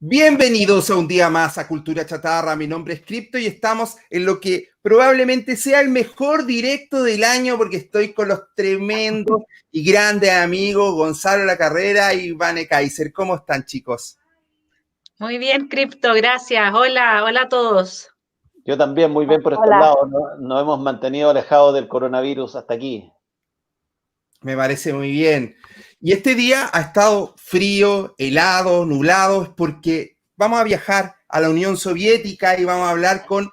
Bienvenidos a un día más a Cultura Chatarra. Mi nombre es Cripto y estamos en lo que probablemente sea el mejor directo del año porque estoy con los tremendos y grandes amigos Gonzalo La Carrera y Vane Kaiser. ¿Cómo están, chicos? Muy bien, Cripto, gracias. Hola, hola a todos. Yo también, muy bien por estos Hola. lados. Nos hemos mantenido alejados del coronavirus hasta aquí. Me parece muy bien. Y este día ha estado frío, helado, nublado, porque vamos a viajar a la Unión Soviética y vamos a hablar con,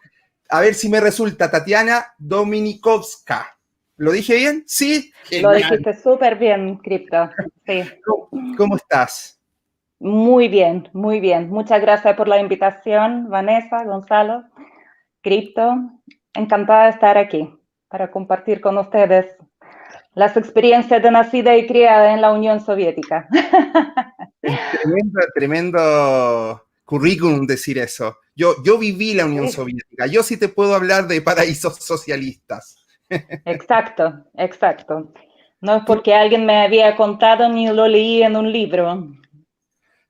a ver si me resulta, Tatiana Dominikovska. ¿Lo dije bien? Sí. Lo dijiste súper bien, Cripto. Sí. ¿Cómo estás? Muy bien, muy bien. Muchas gracias por la invitación, Vanessa, Gonzalo, Cripto. Encantada de estar aquí para compartir con ustedes las experiencias de nacida y criada en la Unión Soviética. Tremendo currículum decir eso. Yo viví la Unión Soviética. Yo sí te puedo hablar de paraísos socialistas. Exacto, exacto. No es porque alguien me había contado ni lo leí en un libro.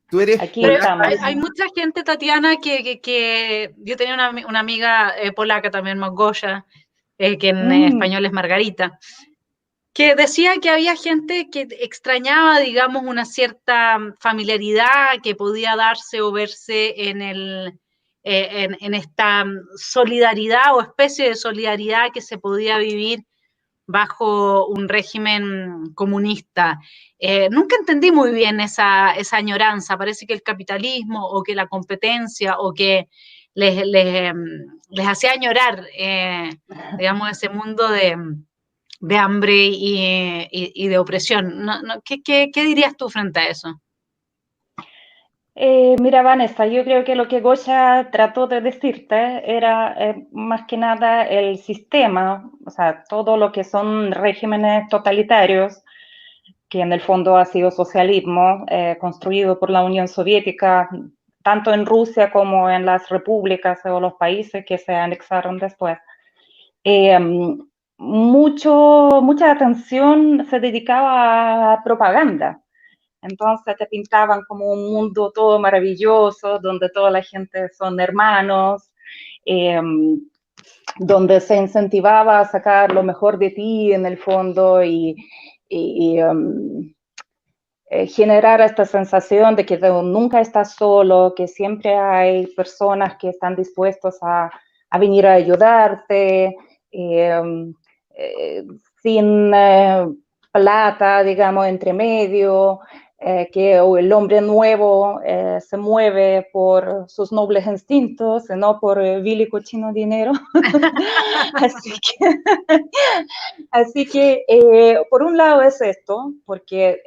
Tú eres Aquí estamos. Hay mucha gente, Tatiana, que yo tenía una amiga polaca también, Małgosia, que en español es Margarita, que decía que había gente que extrañaba, digamos, una cierta familiaridad que podía darse o verse en esta solidaridad o especie de solidaridad que se podía vivir bajo un régimen comunista. Nunca entendí muy bien esa añoranza. Parece que el capitalismo o que la competencia o que les hacía añorar, digamos, ese mundo de hambre y de opresión. ¿Qué dirías tú frente a eso? Mira, Vanessa, yo creo que lo que Goya trató de decirte era más que nada el sistema, o sea, todo lo que son regímenes totalitarios, que en el fondo ha sido socialismo, construido por la Unión Soviética, tanto en Rusia como en las repúblicas o los países que se anexaron después. Mucha atención se dedicaba a propaganda. Entonces te pintaban como un mundo todo maravilloso, donde toda la gente son hermanos, donde se incentivaba a sacar lo mejor de ti en el fondo y generar esta sensación de que nunca estás solo, que siempre hay personas que están dispuestos a venir a ayudarte, sin plata, digamos, entre medio, que el hombre nuevo se mueve por sus nobles instintos, no por vil y cochino dinero. Así que por un lado es esto, porque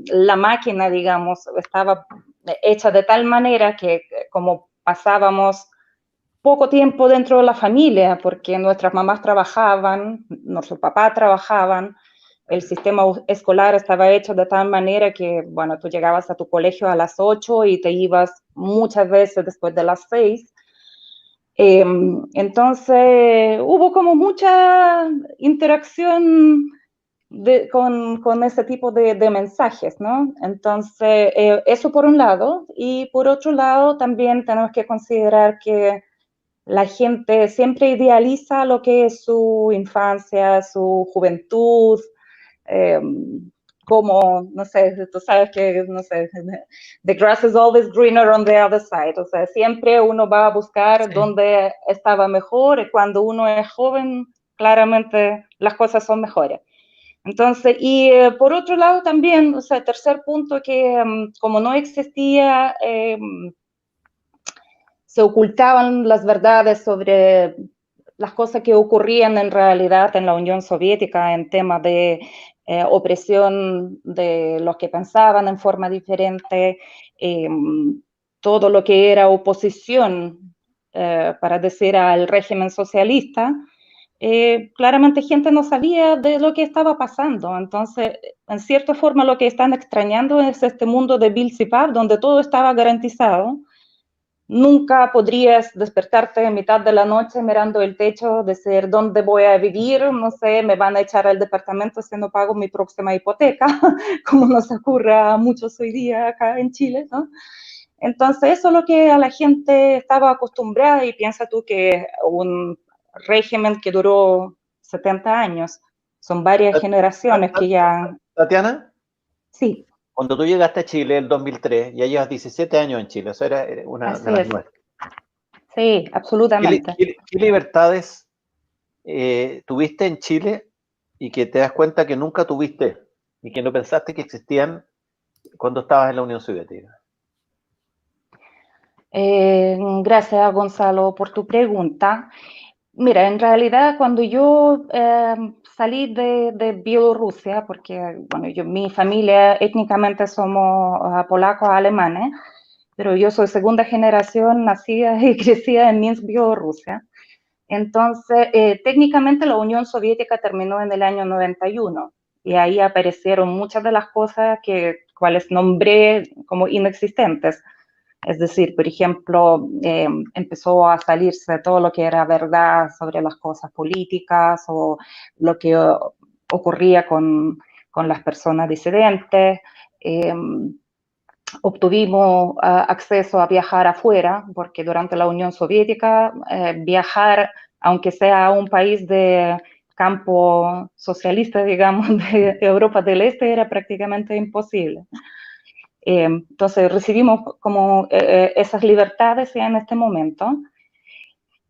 la máquina, digamos, estaba hecha de tal manera que como pasábamos poco tiempo dentro de la familia, porque nuestras mamás trabajaban, nuestros papás trabajaban, el sistema escolar estaba hecho de tal manera que, bueno, tú llegabas a tu colegio a las 8 y te ibas muchas veces después de las 6. Entonces, hubo como mucha interacción con ese tipo de mensajes, ¿no? Entonces, eso por un lado, y por otro lado también tenemos que considerar que la gente siempre idealiza lo que es su infancia, su juventud, como, no sé, tú sabes que, no sé, the grass is always greener on the other side, o sea, siempre uno va a buscar dónde estaba mejor, y cuando uno es joven, claramente las cosas son mejores. Entonces, y por otro lado también, o sea, tercer punto que como no existía, se ocultaban las verdades sobre las cosas que ocurrían en realidad en la Unión Soviética en temas de opresión de los que pensaban en forma diferente, todo lo que era oposición, para decir, al régimen socialista, claramente gente no sabía de lo que estaba pasando. Entonces, en cierta forma, lo que están extrañando es este mundo de Bilzipab, donde todo estaba garantizado. Nunca podrías despertarte en mitad de la noche mirando el techo, decir, ¿dónde voy a vivir? No sé, me van a echar al departamento si no pago mi próxima hipoteca, como nos ocurre a muchos hoy día acá en Chile, ¿no? Entonces, eso es lo que a la gente estaba acostumbrada, y piensa tú que un régimen que duró 70 años, son varias generaciones que ya... Tatiana, Sí, cuando tú llegaste a Chile en el 2003, ya llevas 17 años en Chile, eso era una así de las es. nuestras. Sí, absolutamente. ¿Qué libertades tuviste en Chile y que te das cuenta que nunca tuviste y que no pensaste que existían cuando estabas en la Unión Soviética? Gracias, Gonzalo, por tu pregunta. Mira, en realidad cuando yo salí de Bielorrusia, porque bueno, mi familia étnicamente somos polacos alemanes, pero yo soy segunda generación nacida y crecida en Minsk, Bielorrusia. Entonces, técnicamente la Unión Soviética terminó en el año 91 y ahí aparecieron muchas de las cosas cuales nombré como inexistentes. Es decir, por ejemplo, empezó a salirse todo lo que era verdad sobre las cosas políticas o lo que ocurría con las personas disidentes. Obtuvimos acceso a viajar afuera, porque durante la Unión Soviética viajar, aunque sea a un país de campo socialista, digamos, de Europa del Este, era prácticamente imposible. Entonces recibimos como esas libertades ya en este momento.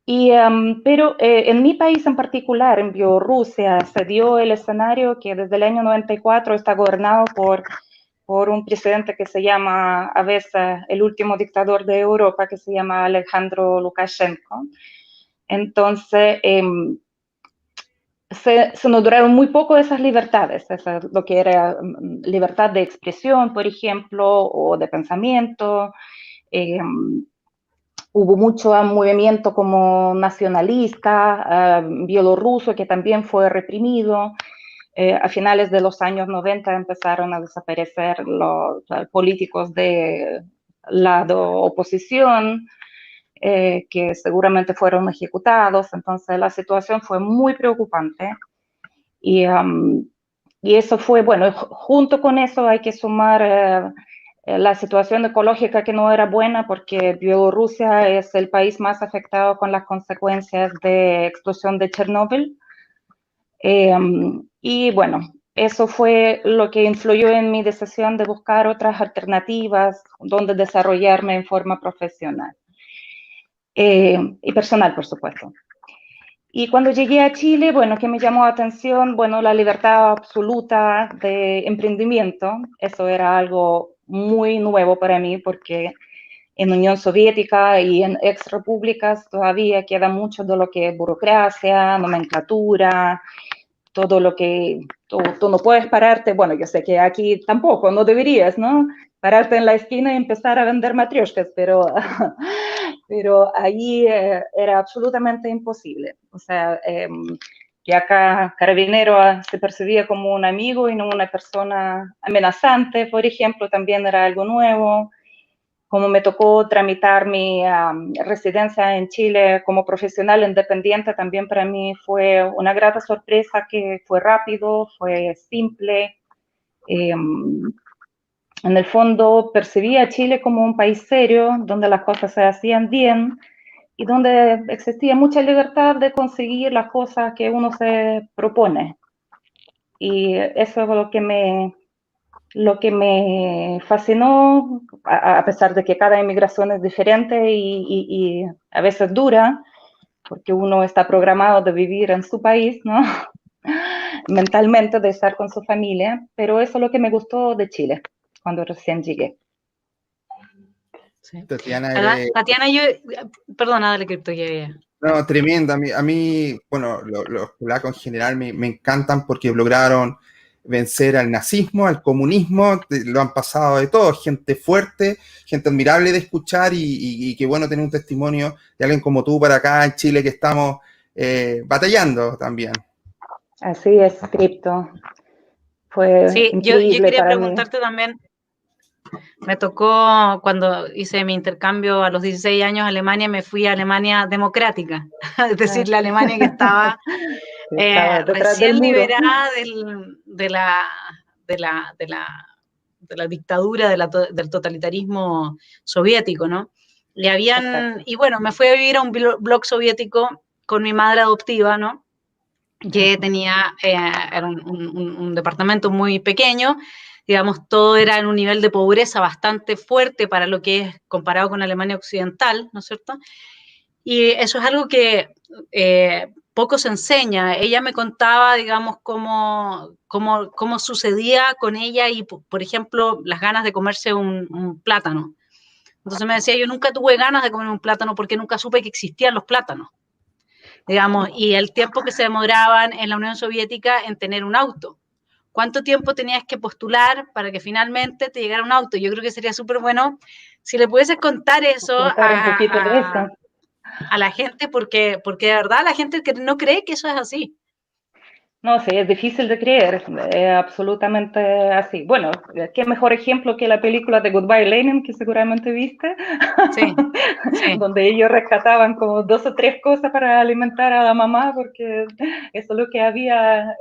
Pero en mi país en particular, en Bielorrusia, se dio el escenario que desde el año 94 está gobernado por un presidente que se llama, a veces, el último dictador de Europa, que se llama Alejandro Lukashenko. Entonces, se nos duraron muy poco esas libertades, lo que era libertad de expresión, por ejemplo, o de pensamiento. Hubo mucho movimiento como nacionalista, bielorruso, que también fue reprimido. A finales de los años 90 empezaron a desaparecer los políticos de lado oposición, que seguramente fueron ejecutados. Entonces la situación fue muy preocupante. Y eso fue, bueno, junto con eso hay que sumar la situación ecológica, que no era buena, porque Bielorrusia es el país más afectado con las consecuencias de explosión de Chernóbil. Y bueno, eso fue lo que influyó en mi decisión de buscar otras alternativas donde desarrollarme en forma profesional y personal, por supuesto. Y cuando llegué a Chile, bueno, ¿qué me llamó la atención? Bueno, la libertad absoluta de emprendimiento. Eso era algo muy nuevo para mí, porque en Unión Soviética y en ex repúblicas todavía queda mucho de lo que es burocracia, nomenclatura, todo lo que tú no puedes pararte. Bueno, yo sé que aquí tampoco, no deberías, ¿no? Pararte en la esquina y empezar a vender matrioshkas, pero ahí era absolutamente imposible. O sea, que acá Carabinero se percibía como un amigo y no una persona amenazante, por ejemplo, también era algo nuevo. Como me tocó tramitar mi residencia en Chile como profesional independiente, también para mí fue una grata sorpresa, que fue rápido, fue simple. En el fondo percibí a Chile como un país serio, donde las cosas se hacían bien y donde existía mucha libertad de conseguir las cosas que uno se propone. Y eso es lo que me fascinó, a pesar de que cada inmigración es diferente y a veces dura, porque uno está programado de vivir en su país, ¿no? Mentalmente, de estar con su familia, pero eso es lo que me gustó de Chile cuando recién llegué. Sí. Tatiana, Tatiana, perdona, dale, Cripto, ya. No, tremenda. A mí bueno, los polacos en general me encantan porque lograron vencer al nazismo, al comunismo, lo han pasado de todo, gente fuerte, gente admirable de escuchar y qué bueno tener un testimonio de alguien como tú para acá en Chile, que estamos batallando también. Así es, Cripto. Fue Sí, yo increíble quería para preguntarte también. Me tocó cuando hice mi intercambio a los 16 años a Alemania, me fui a Alemania democrática, es decir, la Alemania que estaba detrás recién del muro. liberada la dictadura del totalitarismo soviético, ¿no? Y bueno, me fui a vivir a un blog soviético con mi madre adoptiva, ¿no? Que tenía, era un departamento muy pequeño, digamos, todo era en un nivel de pobreza bastante fuerte para lo que es comparado con Alemania Occidental, ¿no es cierto? Y eso es algo que poco se enseña. Ella me contaba, digamos, cómo sucedía con ella y, por ejemplo, las ganas de comerse un plátano. Entonces me decía, yo nunca tuve ganas de comer un plátano porque nunca supe que existían los plátanos, digamos, y el tiempo que se demoraban en la Unión Soviética en tener un auto. ¿Cuánto tiempo tenías que postular para que finalmente te llegara un auto? Yo creo que sería súper bueno si le pudieses contar eso a la gente, porque de verdad la gente que no cree que eso es así. No, sí, es difícil de creer, es absolutamente así. Bueno, qué mejor ejemplo que la película de Goodbye Lenin, que seguramente viste, sí, sí. donde ellos rescataban como 2 o 3 cosas para alimentar a la mamá, porque eso es lo que había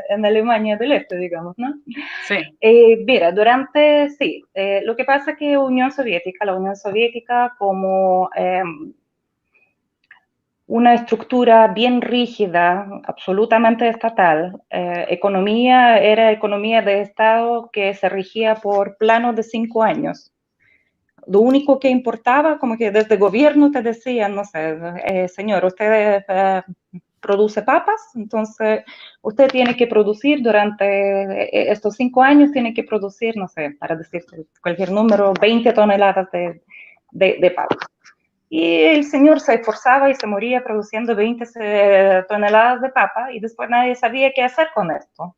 en Alemania del Este, digamos, ¿no? Sí. Mira, lo que pasa es que la Unión Soviética como una estructura bien rígida, absolutamente estatal. Era economía de Estado que se regía por planos de 5 años. Lo único que importaba, como que desde el gobierno te decían, no sé, señor, usted produce papas, entonces usted tiene que producir durante estos 5 años, tiene que producir, no sé, para decir cualquier número, 20 toneladas de papas. Y el señor se esforzaba y se moría produciendo 20 toneladas de papa y después nadie sabía qué hacer con esto.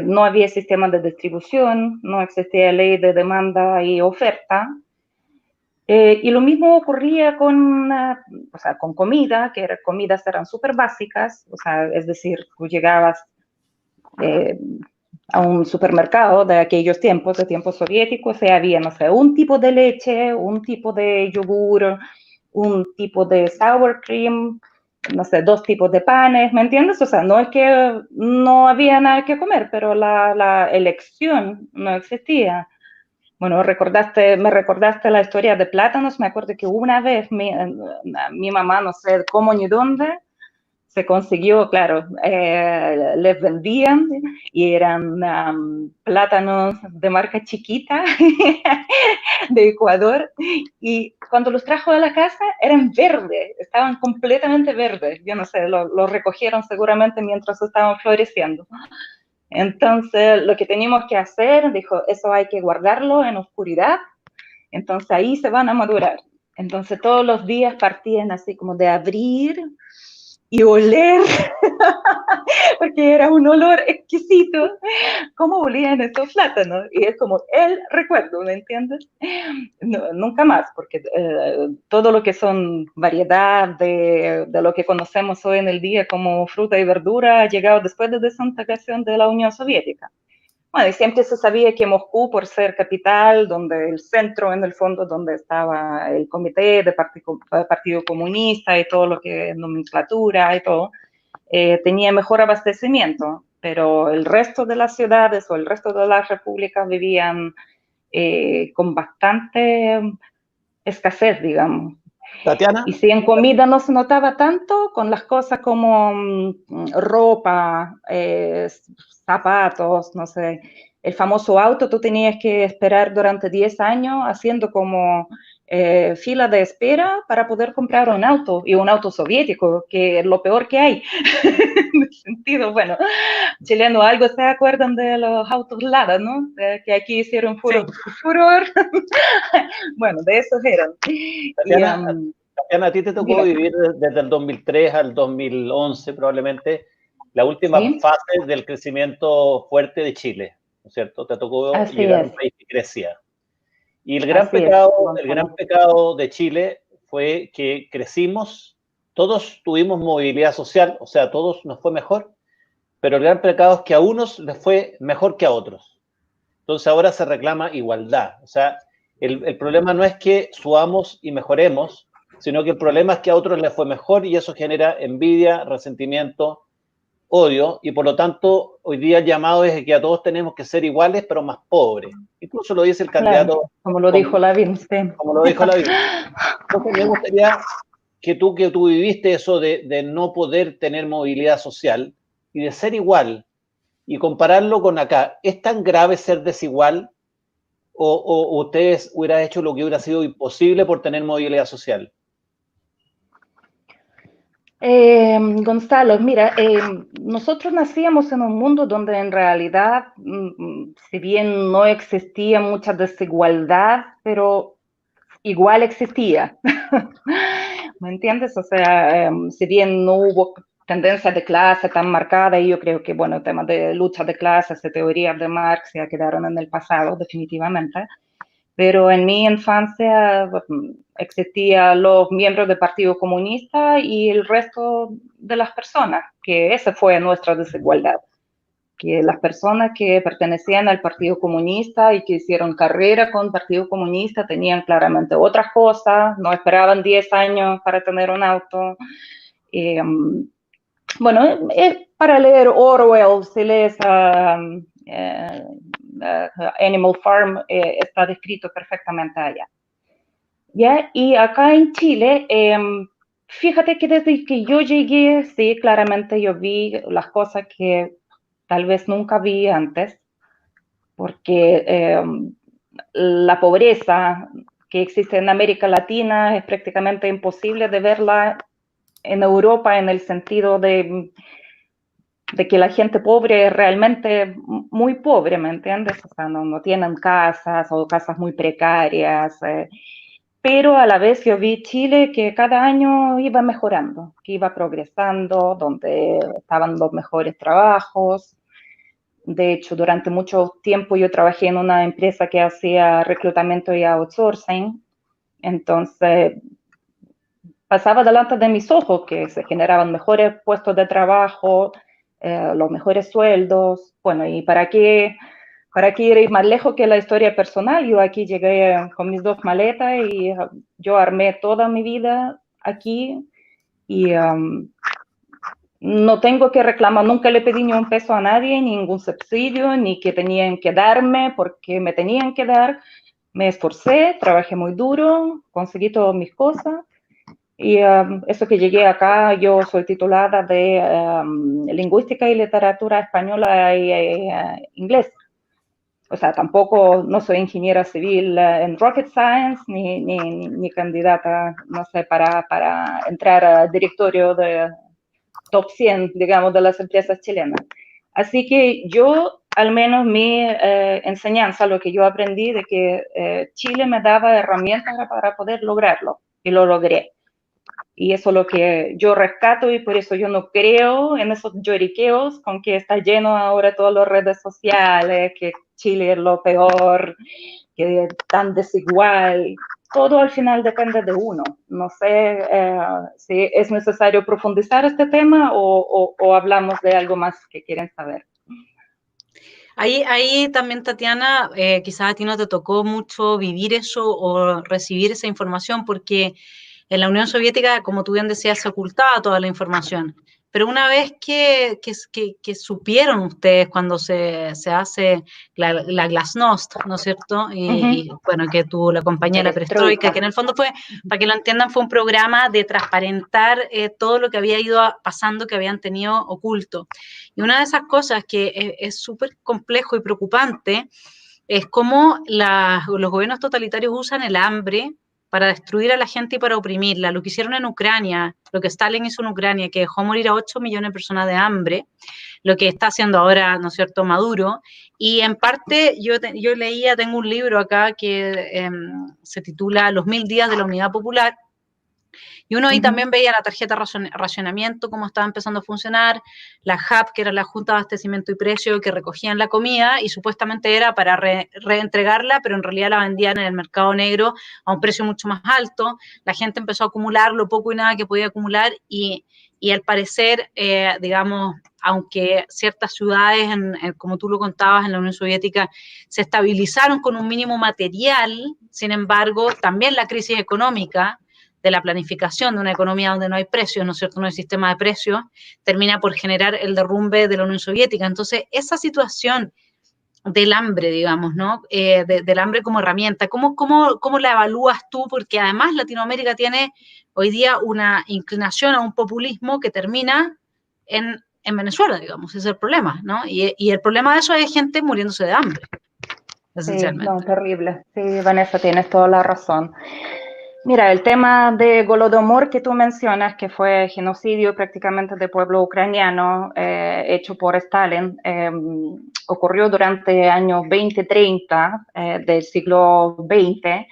No había sistema de distribución, no existía ley de demanda y oferta. Y lo mismo ocurría con comida, comidas eran súper básicas, es decir, tú llegabas a un supermercado de aquellos tiempos, de tiempos soviéticos, y había, no sé, un tipo de leche, un tipo de yogur, un tipo de sour cream, no sé, 2 tipos de panes, ¿me entiendes? O sea, no es que no había nada que comer, pero la elección no existía. Bueno, me recordaste la historia de plátanos. Me acuerdo que una vez mi mamá, no sé cómo ni dónde, se consiguió, claro, les vendían y eran plátanos de marca chiquita de Ecuador, y cuando los trajo a la casa eran verdes, estaban completamente verdes. Yo no sé, lo recogieron seguramente mientras estaban floreciendo. Entonces, lo que teníamos que hacer, dijo, eso hay que guardarlo en oscuridad, entonces ahí se van a madurar. Entonces, todos los días partían así como de abrir y oler, porque era un olor exquisito, cómo olían estos plátanos. Y es como el recuerdo, ¿me entiendes? No, nunca más, porque todo lo que son variedad de lo que conocemos hoy en el día como fruta y verdura ha llegado después de la desintegración de la Unión Soviética. Bueno, y siempre se sabía que Moscú, por ser capital, donde el centro, en el fondo, donde estaba el comité de Partido Comunista y todo lo que es nomenclatura y todo, tenía mejor abastecimiento, pero el resto de las ciudades o el resto de las repúblicas vivían con bastante escasez, digamos. Tatiana. Y si en comida no se notaba tanto, con las cosas como ropa, zapatos, no sé, el famoso auto, tú tenías que esperar durante 10 años haciendo como fila de espera para poder comprar un auto, y un auto soviético, que es lo peor que hay. En el sentido, bueno, chileno, algo se acuerdan de los autos Lada, ¿no? Que aquí hicieron furor. Bueno, de esos eran. Tatiana, a ti te tocó vivir desde el 2003 al 2011 probablemente la última fase del crecimiento fuerte de Chile, ¿no es cierto? Te tocó llegar a un país que crecía. Y el gran pecado de Chile fue que crecimos, todos tuvimos movilidad social, o sea, a todos nos fue mejor, pero el gran pecado es que a unos les fue mejor que a otros. Entonces ahora se reclama igualdad. O sea, el problema no es que subamos y mejoremos, sino que el problema es que a otros les fue mejor y eso genera envidia, resentimiento odio, y por lo tanto hoy día el llamado es que a todos tenemos que ser iguales, pero más pobres. Incluso lo dice el candidato. Claro, como lo dijo Lavín. Sí. Como lo dijo Lavín. Entonces me gustaría que tú viviste eso de no poder tener movilidad social y de ser igual, y compararlo con acá. ¿Es tan grave ser desigual o ustedes hubieran hecho lo que hubiera sido imposible por tener movilidad social? Gonzalo, mira, nosotros nacíamos en un mundo donde en realidad, si bien no existía mucha desigualdad, pero igual existía. ¿Me entiendes? O sea, si bien no hubo tendencia de clase tan marcada, y yo creo que, bueno, temas de lucha de clases, de teorías de Marx ya quedaron en el pasado, definitivamente. Pero en mi infancia existían los miembros del Partido Comunista y el resto de las personas, que esa fue nuestra desigualdad, que las personas que pertenecían al Partido Comunista y que hicieron carrera con el Partido Comunista tenían claramente otras cosas, no esperaban 10 años para tener un auto. Bueno, para leer Orwell, si lees Animal Farm, está descrito perfectamente allá. ¿Ya? Y acá en Chile, fíjate que desde que yo llegué, sí, claramente yo vi las cosas que tal vez nunca vi antes, porque la pobreza que existe en América Latina es prácticamente imposible de verla en Europa, en el sentido de que la gente pobre es realmente muy pobre, ¿me entiendes? O sea, no tienen casas o casas muy precarias, pero a la vez yo vi Chile que cada año iba mejorando, que iba progresando, donde estaban los mejores trabajos. De hecho, durante mucho tiempo yo trabajé en una empresa que hacía reclutamiento y outsourcing, entonces pasaba delante de mis ojos que se generaban mejores puestos de trabajo, los mejores sueldos. Bueno, y para qué ir más lejos que la historia personal, yo aquí llegué con mis 2 maletas y yo armé toda mi vida aquí y no tengo que reclamar, nunca le pedí ni un peso a nadie, ningún subsidio, ni que tenían que darme porque me tenían que dar. Me esforcé, trabajé muy duro, conseguí todas mis cosas. Y eso que llegué acá, yo soy titulada de Lingüística y Literatura Española y Inglés. O sea, tampoco no soy ingeniera civil en Rocket Science, ni candidata, no sé, para entrar al directorio de top 100, digamos, de las empresas chilenas. Así que yo, al menos mi enseñanza, lo que yo aprendí de que Chile me daba herramientas para poder lograrlo, y lo logré. Y eso es lo que yo rescato y por eso yo no creo en esos lloriqueos con que está lleno ahora todas las redes sociales, que Chile es lo peor, que es tan desigual. Todo al final depende de uno. No sé si es necesario profundizar este tema o hablamos de algo más que quieren saber. Ahí también, Tatiana, quizás a ti no te tocó mucho vivir eso o recibir esa información porque en la Unión Soviética, como tú bien decías, se ocultaba toda la información. Pero una vez que supieron ustedes cuando se hace la Glasnost, ¿no es cierto? Y bueno, que tuvo la compañía de la Perestroika, que en el fondo fue, para que lo entiendan, fue un programa de transparentar todo lo que había ido pasando, que habían tenido oculto. Y una de esas cosas que es súper complejo y preocupante es cómo los gobiernos totalitarios usan el hambre para destruir a la gente y para oprimirla. Lo que hicieron en Ucrania, lo que Stalin hizo en Ucrania, que dejó morir a 8 millones de personas de hambre, lo que está haciendo ahora, ¿no es cierto?, Maduro. Y en parte yo leía, tengo un libro acá que se titula Los 1000 días de la Unidad Popular, y uno ahí también veía la tarjeta racionamiento, cómo estaba empezando a funcionar, la JAP, que era la Junta de Abastecimiento y Precio, que recogían la comida y supuestamente era para reentregarla, pero en realidad la vendían en el mercado negro a un precio mucho más alto. La gente empezó a acumular lo poco y nada que podía acumular y al parecer, digamos, aunque ciertas ciudades, como tú lo contabas, en la Unión Soviética, se estabilizaron con un mínimo material, sin embargo, también la crisis económica de la planificación de una economía donde no hay precios, ¿no es cierto?, no hay sistema de precios, termina por generar el derrumbe de la Unión Soviética. Entonces, esa situación del hambre, digamos, ¿no? Del hambre como herramienta, ¿cómo la evalúas tú? Porque además Latinoamérica tiene hoy día una inclinación a un populismo que termina en Venezuela, digamos, ese es el problema, ¿no? Y el problema de eso es gente muriéndose de hambre, esencialmente. Sí, no, terrible. Sí, Vanessa, tienes toda la razón. Mira, el tema de Golodomor que tú mencionas, que fue genocidio prácticamente del pueblo ucraniano hecho por Stalin, ocurrió durante el año 2030 del siglo XX,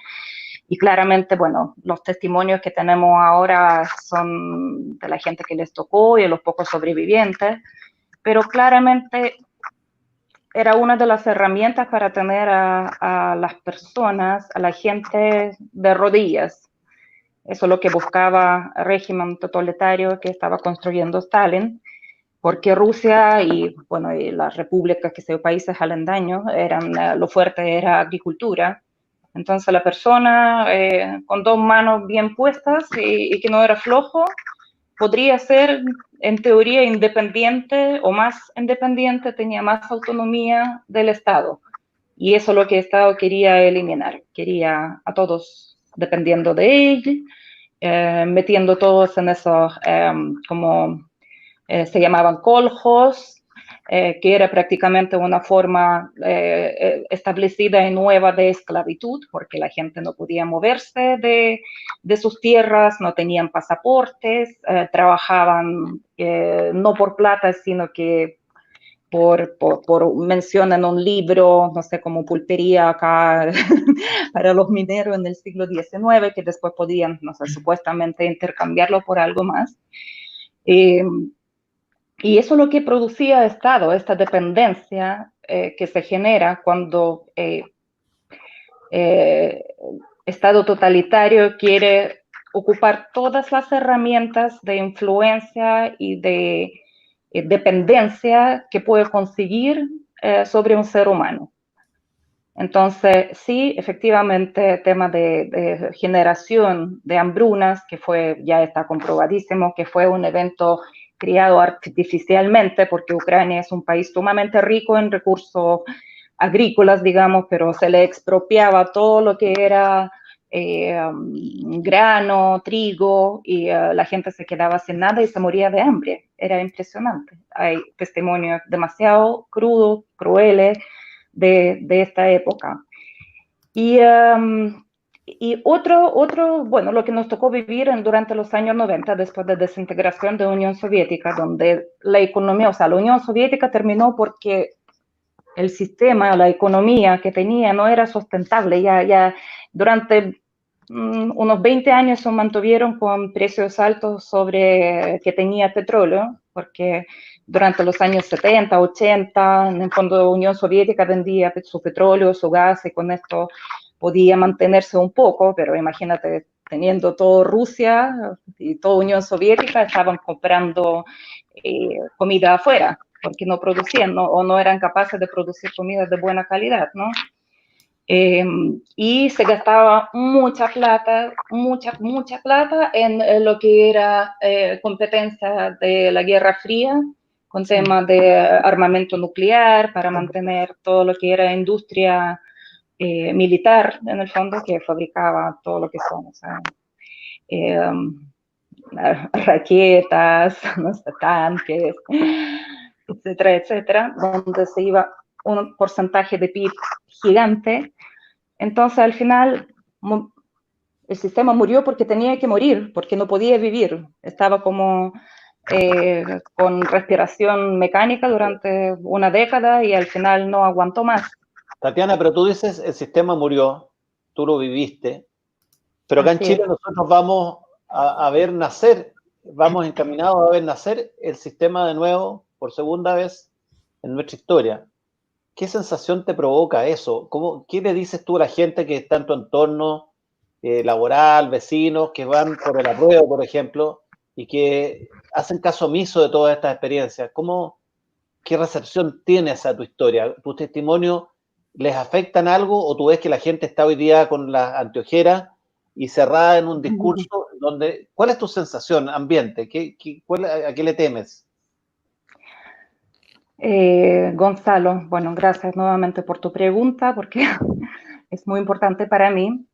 y claramente, bueno, los testimonios que tenemos ahora son de la gente que les tocó y de los pocos sobrevivientes, pero claramente era una de las herramientas para tener a las personas, a la gente de rodillas. Eso es lo que buscaba el régimen totalitario que estaba construyendo Stalin, porque Rusia y, bueno, y las repúblicas, que son países aledaños, lo fuerte era agricultura. Entonces la persona con dos manos bien puestas y que no era flojo, podría ser en teoría independiente o más independiente, tenía más autonomía del Estado. Y eso es lo que el Estado quería eliminar. Quería a todos dependiendo de él, metiendo todos en esos, se llamaban koljos, que era prácticamente una forma establecida y nueva de esclavitud, porque la gente no podía moverse de sus tierras, no tenían pasaportes, trabajaban no por plata, sino que por mención en un libro, no sé, como pulpería acá para los mineros en el siglo XIX, que después podían, no sé, supuestamente intercambiarlo por algo más. Y eso es lo que producía el Estado, esta dependencia que se genera cuando Estado totalitario quiere ocupar todas las herramientas de influencia y de dependencia que puede conseguir sobre un ser humano. Entonces, sí, efectivamente, tema de generación de hambrunas, que ya está comprobadísimo, que fue un evento creado artificialmente, porque Ucrania es un país sumamente rico en recursos agrícolas, digamos, pero se le expropiaba todo lo que era grano, trigo, y la gente se quedaba sin nada y se moría de hambre. Era impresionante. Hay testimonios demasiado crudos, crueles de esta época. Y otro, bueno, lo que nos tocó vivir durante los años 90, después de desintegración de la Unión Soviética, donde la economía, o sea, la Unión Soviética terminó porque el sistema, la economía que tenía no era sustentable. Ya durante unos 20 años se mantuvieron con precios altos sobre que tenía petróleo, porque durante los años 70, 80, en el fondo la Unión Soviética vendía su petróleo, su gas, y con esto podía mantenerse un poco, pero imagínate, teniendo todo Rusia y toda Unión Soviética, estaban comprando comida afuera, porque no producían, ¿no? O no eran capaces de producir comida de buena calidad, ¿no? Y se gastaba mucha plata en lo que era competencia de la Guerra Fría, con temas de armamento nuclear, para mantener todo lo que era industria militar, en el fondo, que fabricaba todo lo que son, o sea, raquetas, no sé, tanques, etcétera, etcétera, donde se iba un porcentaje de PIB gigante. Entonces, al final, el sistema murió porque tenía que morir, porque no podía vivir. Estaba como con respiración mecánica durante una década y al final no aguantó más. Tatiana, pero tú dices el sistema murió, tú lo viviste, pero acá en Chile nosotros vamos a ver nacer, vamos encaminados a ver nacer el sistema de nuevo por segunda vez en nuestra historia. ¿Qué sensación te provoca eso? ¿Qué le dices tú a la gente que está en tu entorno laboral, vecinos, que van por el apruebo, por ejemplo, y que hacen caso omiso de todas estas experiencias? ¿Qué recepción tienes a tu historia? ¿Tus testimonios les afectan algo o tú ves que la gente está hoy día con las anteojeras y cerrada en un discurso ¿cuál es tu sensación, ambiente? ¿A qué le temes? Gonzalo, bueno, gracias nuevamente por tu pregunta, porque es muy importante para mí.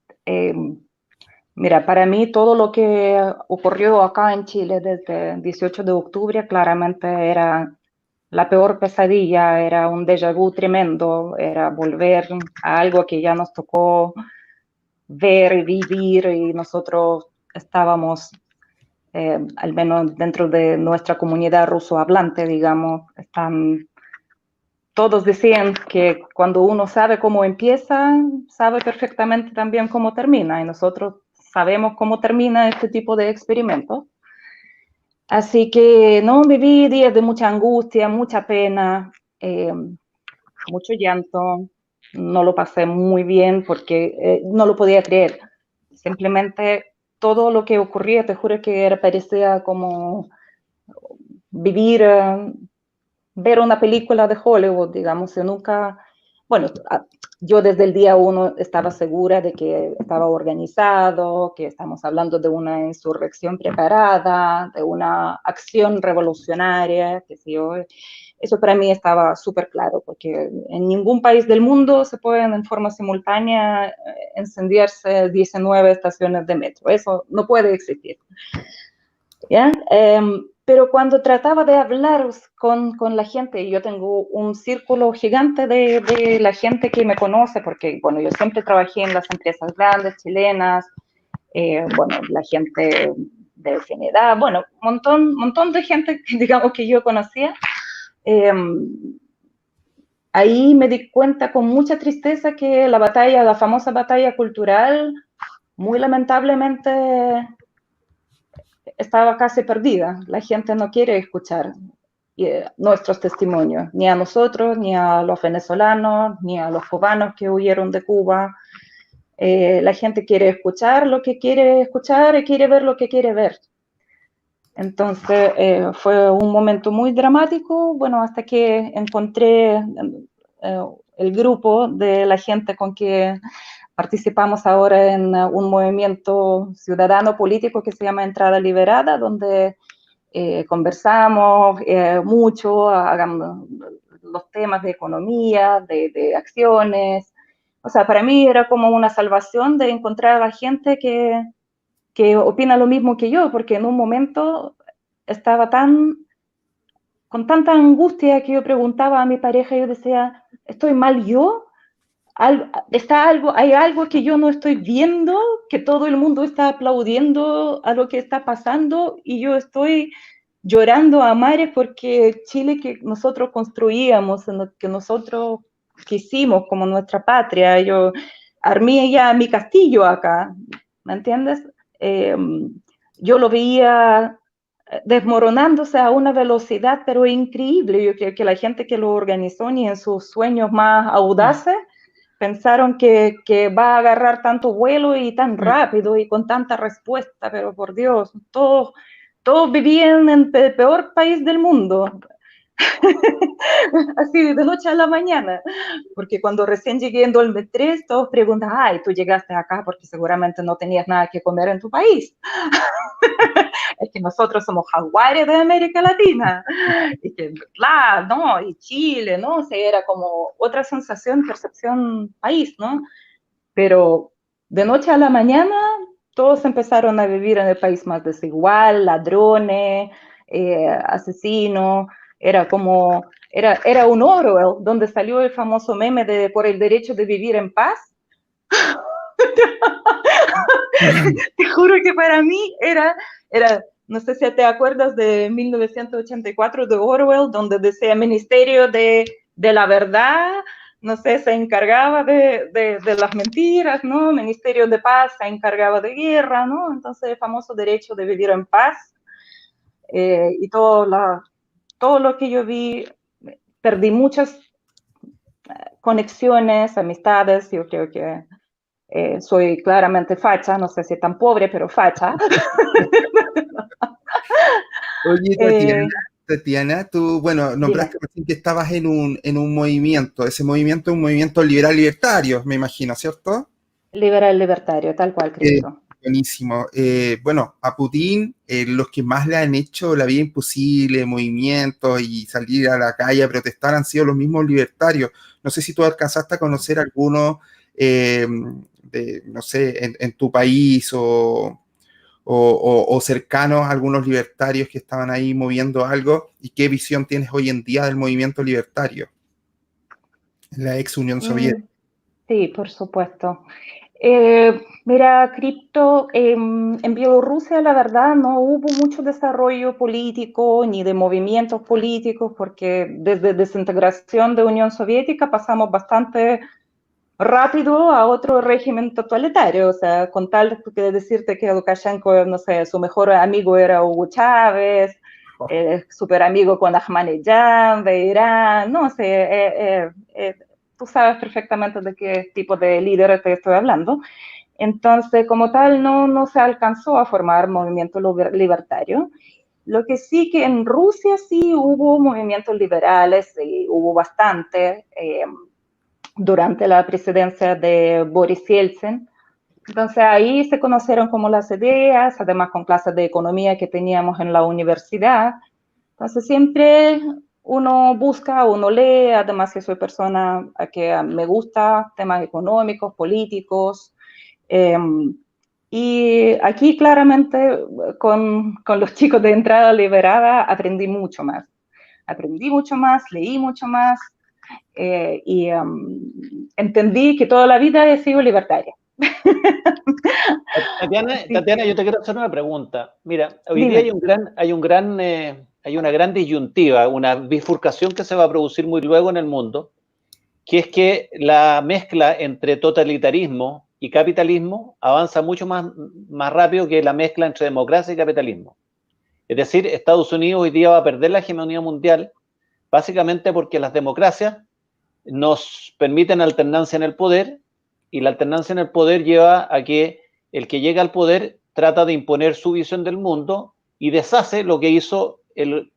Mira, para mí todo lo que ocurrió acá en Chile desde el 18 de octubre claramente era la peor pesadilla, era un déjà vu tremendo, era volver a algo que ya nos tocó ver y vivir, y nosotros estábamos, al menos dentro de nuestra comunidad ruso-hablante, digamos, todos decían que cuando uno sabe cómo empieza, sabe perfectamente también cómo termina, y nosotros sabemos cómo termina este tipo de experimentos. Así que no, viví días de mucha angustia, mucha pena, mucho llanto. No lo pasé muy bien porque no lo podía creer. Simplemente todo lo que ocurría, te juro que parecía como vivir, ver una película de Hollywood, digamos. Yo nunca, bueno, yo desde el día uno estaba segura de que estaba organizado, que estamos hablando de una insurrección preparada, de una acción revolucionaria, que sí, eso para mí estaba súper claro, porque en ningún país del mundo se pueden en forma simultánea encenderse 19 estaciones de metro. Eso no puede existir. ¿Ya? Pero cuando trataba de hablar con la gente, yo tengo un círculo gigante de la gente que me conoce, porque, bueno, yo siempre trabajé en las empresas grandes, chilenas, bueno, la gente de Finidad, bueno, montón de gente, digamos, que yo conocía. Ahí me di cuenta con mucha tristeza que la famosa batalla cultural, muy lamentablemente, estaba casi perdida. La gente no quiere escuchar nuestros testimonios, ni a nosotros, ni a los venezolanos, ni a los cubanos que huyeron de Cuba. La gente quiere escuchar lo que quiere escuchar y quiere ver lo que quiere ver. Entonces fue un momento muy dramático, bueno, hasta que encontré el grupo de la gente con que participamos ahora en un movimiento ciudadano político que se llama Entrada Liberada, donde conversamos mucho, hagamos los temas de economía, de acciones. O sea, para mí era como una salvación de encontrar a la gente que opina lo mismo que yo, porque en un momento estaba con tanta angustia que yo preguntaba a mi pareja, yo decía, ¿estoy mal yo? ¿Hay algo que yo no estoy viendo, que todo el mundo está aplaudiendo a lo que está pasando y yo estoy llorando a mares porque Chile que nosotros construíamos, que nosotros quisimos como nuestra patria, yo armé ya mi castillo acá, ¿me entiendes? Yo lo veía desmoronándose a una velocidad pero increíble. Yo creo que la gente que lo organizó ni en sus sueños más audaces pensaron que va a agarrar tanto vuelo y tan rápido y con tanta respuesta, pero por Dios, todos vivían en el peor país del mundo. Así de noche a la mañana, porque cuando recién llegué en 2003, todos preguntan, ay, tú llegaste acá porque seguramente no tenías nada que comer en tu país. Es que nosotros somos jaguares de América Latina, y que, claro, ¿no? Y Chile, ¿no? O sea, era como otra sensación, percepción país, ¿no? Pero de noche a la mañana, todos empezaron a vivir en el país más desigual, ladrones, asesinos, era como, era un Orwell, donde salió el famoso meme de por el derecho de vivir en paz. Te juro que para mí era, no sé si te acuerdas de 1984 de Orwell, donde decía Ministerio de la Verdad, no sé, se encargaba de las mentiras, ¿no? Ministerio de Paz se encargaba de guerra, ¿no? Entonces el famoso derecho de vivir en paz y todo lo que yo vi, perdí muchas conexiones, amistades, yo creo que soy claramente facha, no sé si tan pobre, pero facha. Oye, Tatiana, tú, bueno, nombraste recién que estabas en un movimiento, ese movimiento es un movimiento liberal libertario, me imagino, ¿cierto? Liberal libertario, tal cual, Cristo. Buenísimo. Bueno, a Putin, los que más le han hecho la vida imposible, movimientos y salir a la calle a protestar han sido los mismos libertarios. No sé si tú alcanzaste a conocer algunos, no sé, en tu país o cercanos a algunos libertarios que estaban ahí moviendo algo, y qué visión tienes hoy en día del movimiento libertario en la ex Unión Soviética. Sí, por supuesto. Mira, Cripto, en Bielorrusia la verdad no hubo mucho desarrollo político ni de movimientos políticos, porque desde desintegración de Unión Soviética pasamos bastante rápido a otro régimen totalitario. O sea, con tal de decirte que Lukashenko, no sé, su mejor amigo era Hugo Chávez, súper amigo con Ahmadinejad de Irán, no sé, tú sabes perfectamente de qué tipo de líder te estoy hablando. Entonces, como tal, no se alcanzó a formar movimiento libertario. Lo que sí que en Rusia sí hubo movimientos liberales, y hubo bastante durante la presidencia de Boris Yeltsin. Entonces ahí se conocieron como las ideas, además con clases de economía que teníamos en la universidad. Entonces siempre uno busca, uno lee, además que soy persona que me gusta temas económicos, políticos. Y aquí claramente con los chicos de entrada liberada aprendí mucho más. Aprendí mucho más, leí mucho más y entendí que toda la vida he sido libertaria. Tatiana, yo te quiero hacer una pregunta. Mira, hoy día hay una gran disyuntiva, una bifurcación que se va a producir muy luego en el mundo, que es que la mezcla entre totalitarismo y capitalismo avanza mucho más rápido que la mezcla entre democracia y capitalismo. Es decir, Estados Unidos hoy día va a perder la hegemonía mundial, básicamente porque las democracias nos permiten alternancia en el poder, y la alternancia en el poder lleva a que el que llega al poder trata de imponer su visión del mundo y deshace lo que hizo el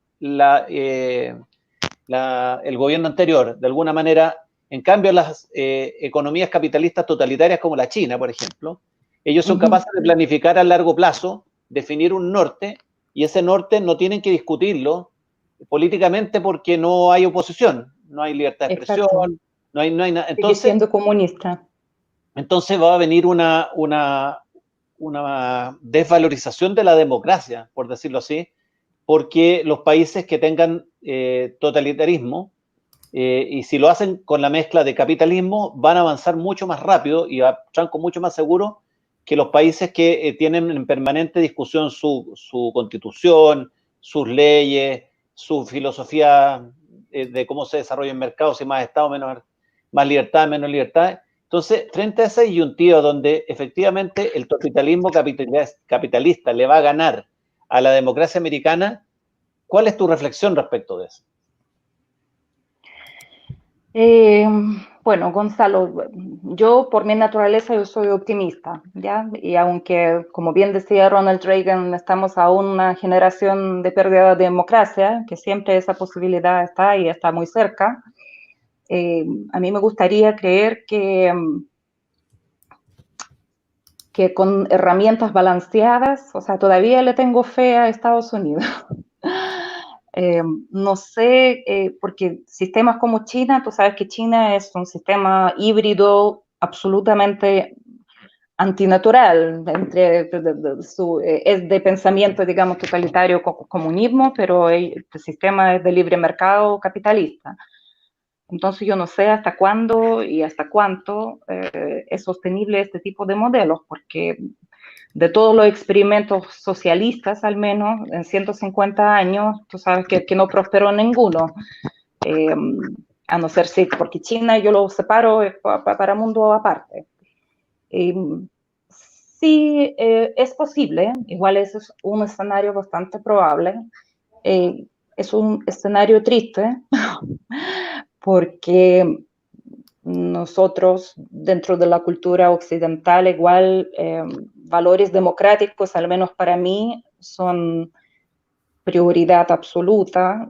gobierno anterior. De alguna manera, en cambio, las economías capitalistas totalitarias como la China, por ejemplo, ellos son capaces de planificar a largo plazo, definir un norte, y ese norte no tienen que discutirlo políticamente porque no hay oposición, no hay libertad de expresión, no hay nada. Entonces, sigue siendo comunista. Entonces va a venir una desvalorización de la democracia, por decirlo así, porque los países que tengan totalitarismo, y si lo hacen con la mezcla de capitalismo, van a avanzar mucho más rápido y van con mucho más seguro que los países que tienen en permanente discusión su constitución, sus leyes, su filosofía de cómo se desarrolla el mercado, si más Estado, más libertad, menos libertad. Entonces, frente a esa disyuntiva donde efectivamente el totalitarismo capitalista le va a ganar a la democracia americana, ¿cuál es tu reflexión respecto de eso? Bueno, Gonzalo, yo por mi naturaleza yo soy optimista, ¿ya? Y aunque, como bien decía Ronald Reagan, estamos a una generación de pérdida de democracia, que siempre esa posibilidad está y está muy cerca, a mí me gustaría creer que con herramientas balanceadas, o sea, todavía le tengo fe a Estados Unidos. No sé, porque sistemas como China, tú sabes que China es un sistema híbrido absolutamente antinatural, es de pensamiento, digamos, totalitario comunismo, pero el sistema es de libre mercado capitalista. Entonces yo no sé hasta cuándo y hasta cuánto es sostenible este tipo de modelos, porque de todos los experimentos socialistas, al menos en 150 años, tú sabes que no prosperó ninguno, a no ser si, porque China yo lo separo para mundo aparte. Sí, es posible, igual ese es un escenario bastante probable, es un escenario triste, porque nosotros dentro de la cultura occidental igual valores democráticos, al menos para mí, son prioridad absoluta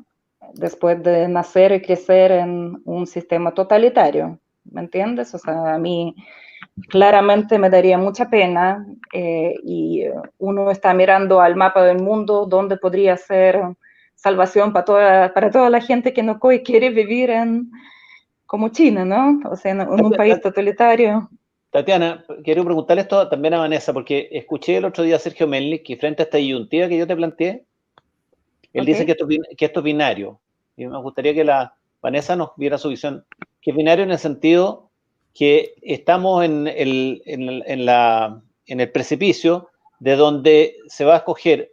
después de nacer y crecer en un sistema totalitario, ¿me entiendes? O sea, a mí claramente me daría mucha pena, y uno está mirando al mapa del mundo donde podría ser salvación para toda la gente que no quiere vivir como China, ¿no? O sea, en un país totalitario. Tatiana, quiero preguntarle esto también a Vanessa, porque escuché el otro día a Sergio Melnik que frente a esta disyuntiva que yo te planteé, él dice que esto es binario. Y me gustaría que la Vanessa nos viera su visión, que es binario en el sentido que estamos en el precipicio de donde se va a escoger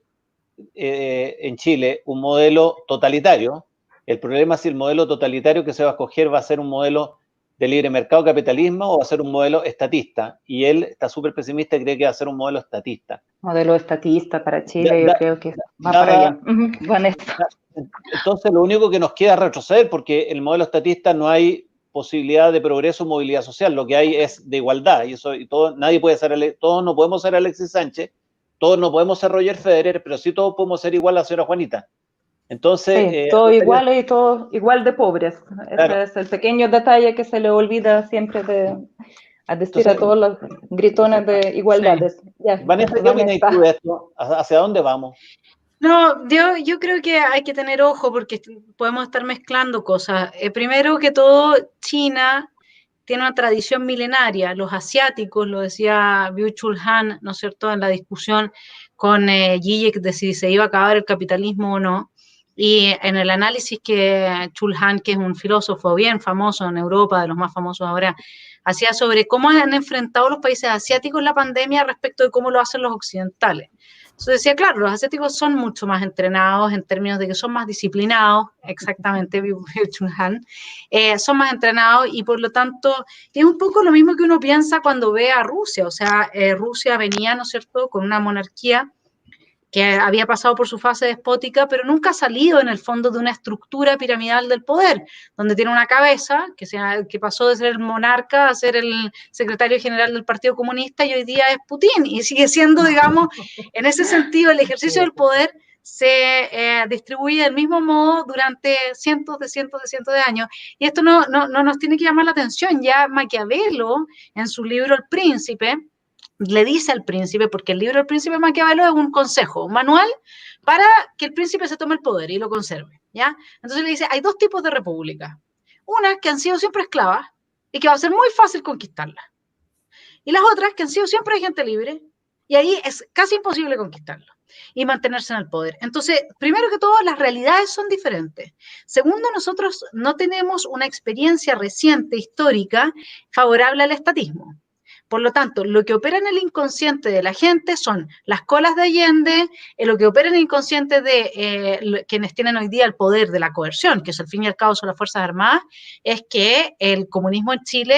en Chile un modelo totalitario. El problema es si el modelo totalitario que se va a escoger va a ser un modelo de libre mercado capitalismo o va a ser un modelo estatista. Y él está súper pesimista y cree que va a ser un modelo estatista. Modelo estatista para Chile, yo creo que va para allá. Vanessa. Entonces, lo único que nos queda es retroceder, porque el modelo estatista no hay posibilidad de progreso o movilidad social, lo que hay es de igualdad, y eso, y todo, nadie puede ser, todos no podemos ser Alexis Sánchez, todos no podemos ser Roger Federer, pero sí todos podemos ser igual a la señora Juanita. Entonces, sí, todos iguales y todos igual de pobres. Claro. Ese es el pequeño detalle que se le olvida siempre a decir a todos los gritones de igualdades. Sí. Ya, Vanessa, ¿qué opinas tú de esto? ¿Hacia dónde vamos? No, yo creo que hay que tener ojo porque podemos estar mezclando cosas. Primero que todo, China tiene una tradición milenaria. Los asiáticos, lo decía Byung-Chul Han, ¿no es cierto?, en la discusión con Ziyech de si se iba a acabar el capitalismo o no. Y en el análisis que Chul Han, que es un filósofo bien famoso en Europa, de los más famosos ahora, hacía sobre cómo han enfrentado los países asiáticos la pandemia respecto de cómo lo hacen los occidentales. Entonces decía, claro, los asiáticos son mucho más entrenados en términos de que son más disciplinados, exactamente, Chul Han, son más entrenados y por lo tanto es un poco lo mismo que uno piensa cuando ve a Rusia. O sea, Rusia venía, ¿no es cierto?, con una monarquía que había pasado por su fase despótica, pero nunca ha salido en el fondo de una estructura piramidal del poder, donde tiene una cabeza que pasó de ser el monarca a ser el secretario general del Partido Comunista y hoy día es Putin, y sigue siendo, digamos, en ese sentido, el ejercicio del poder se distribuye del mismo modo durante cientos de años. Y esto no nos tiene que llamar la atención. Ya Maquiavelo, en su libro El Príncipe, le dice al príncipe, porque el libro del príncipe Maquiavelo es un consejo, un manual para que el príncipe se tome el poder y lo conserve, ¿ya? Entonces le dice, hay dos tipos de repúblicas. Unas que han sido siempre esclavas y que va a ser muy fácil conquistarlas. Y las otras que han sido siempre gente libre y ahí es casi imposible conquistarlas y mantenerse en el poder. Entonces, primero que todo, las realidades son diferentes. Segundo, nosotros no tenemos una experiencia reciente, histórica, favorable al estatismo. Por lo tanto, lo que opera en el inconsciente de la gente son las colas de Allende, lo que opera en el inconsciente de quienes tienen hoy día el poder de la coerción, que es al fin y al cabo son las Fuerzas Armadas, es que el comunismo en Chile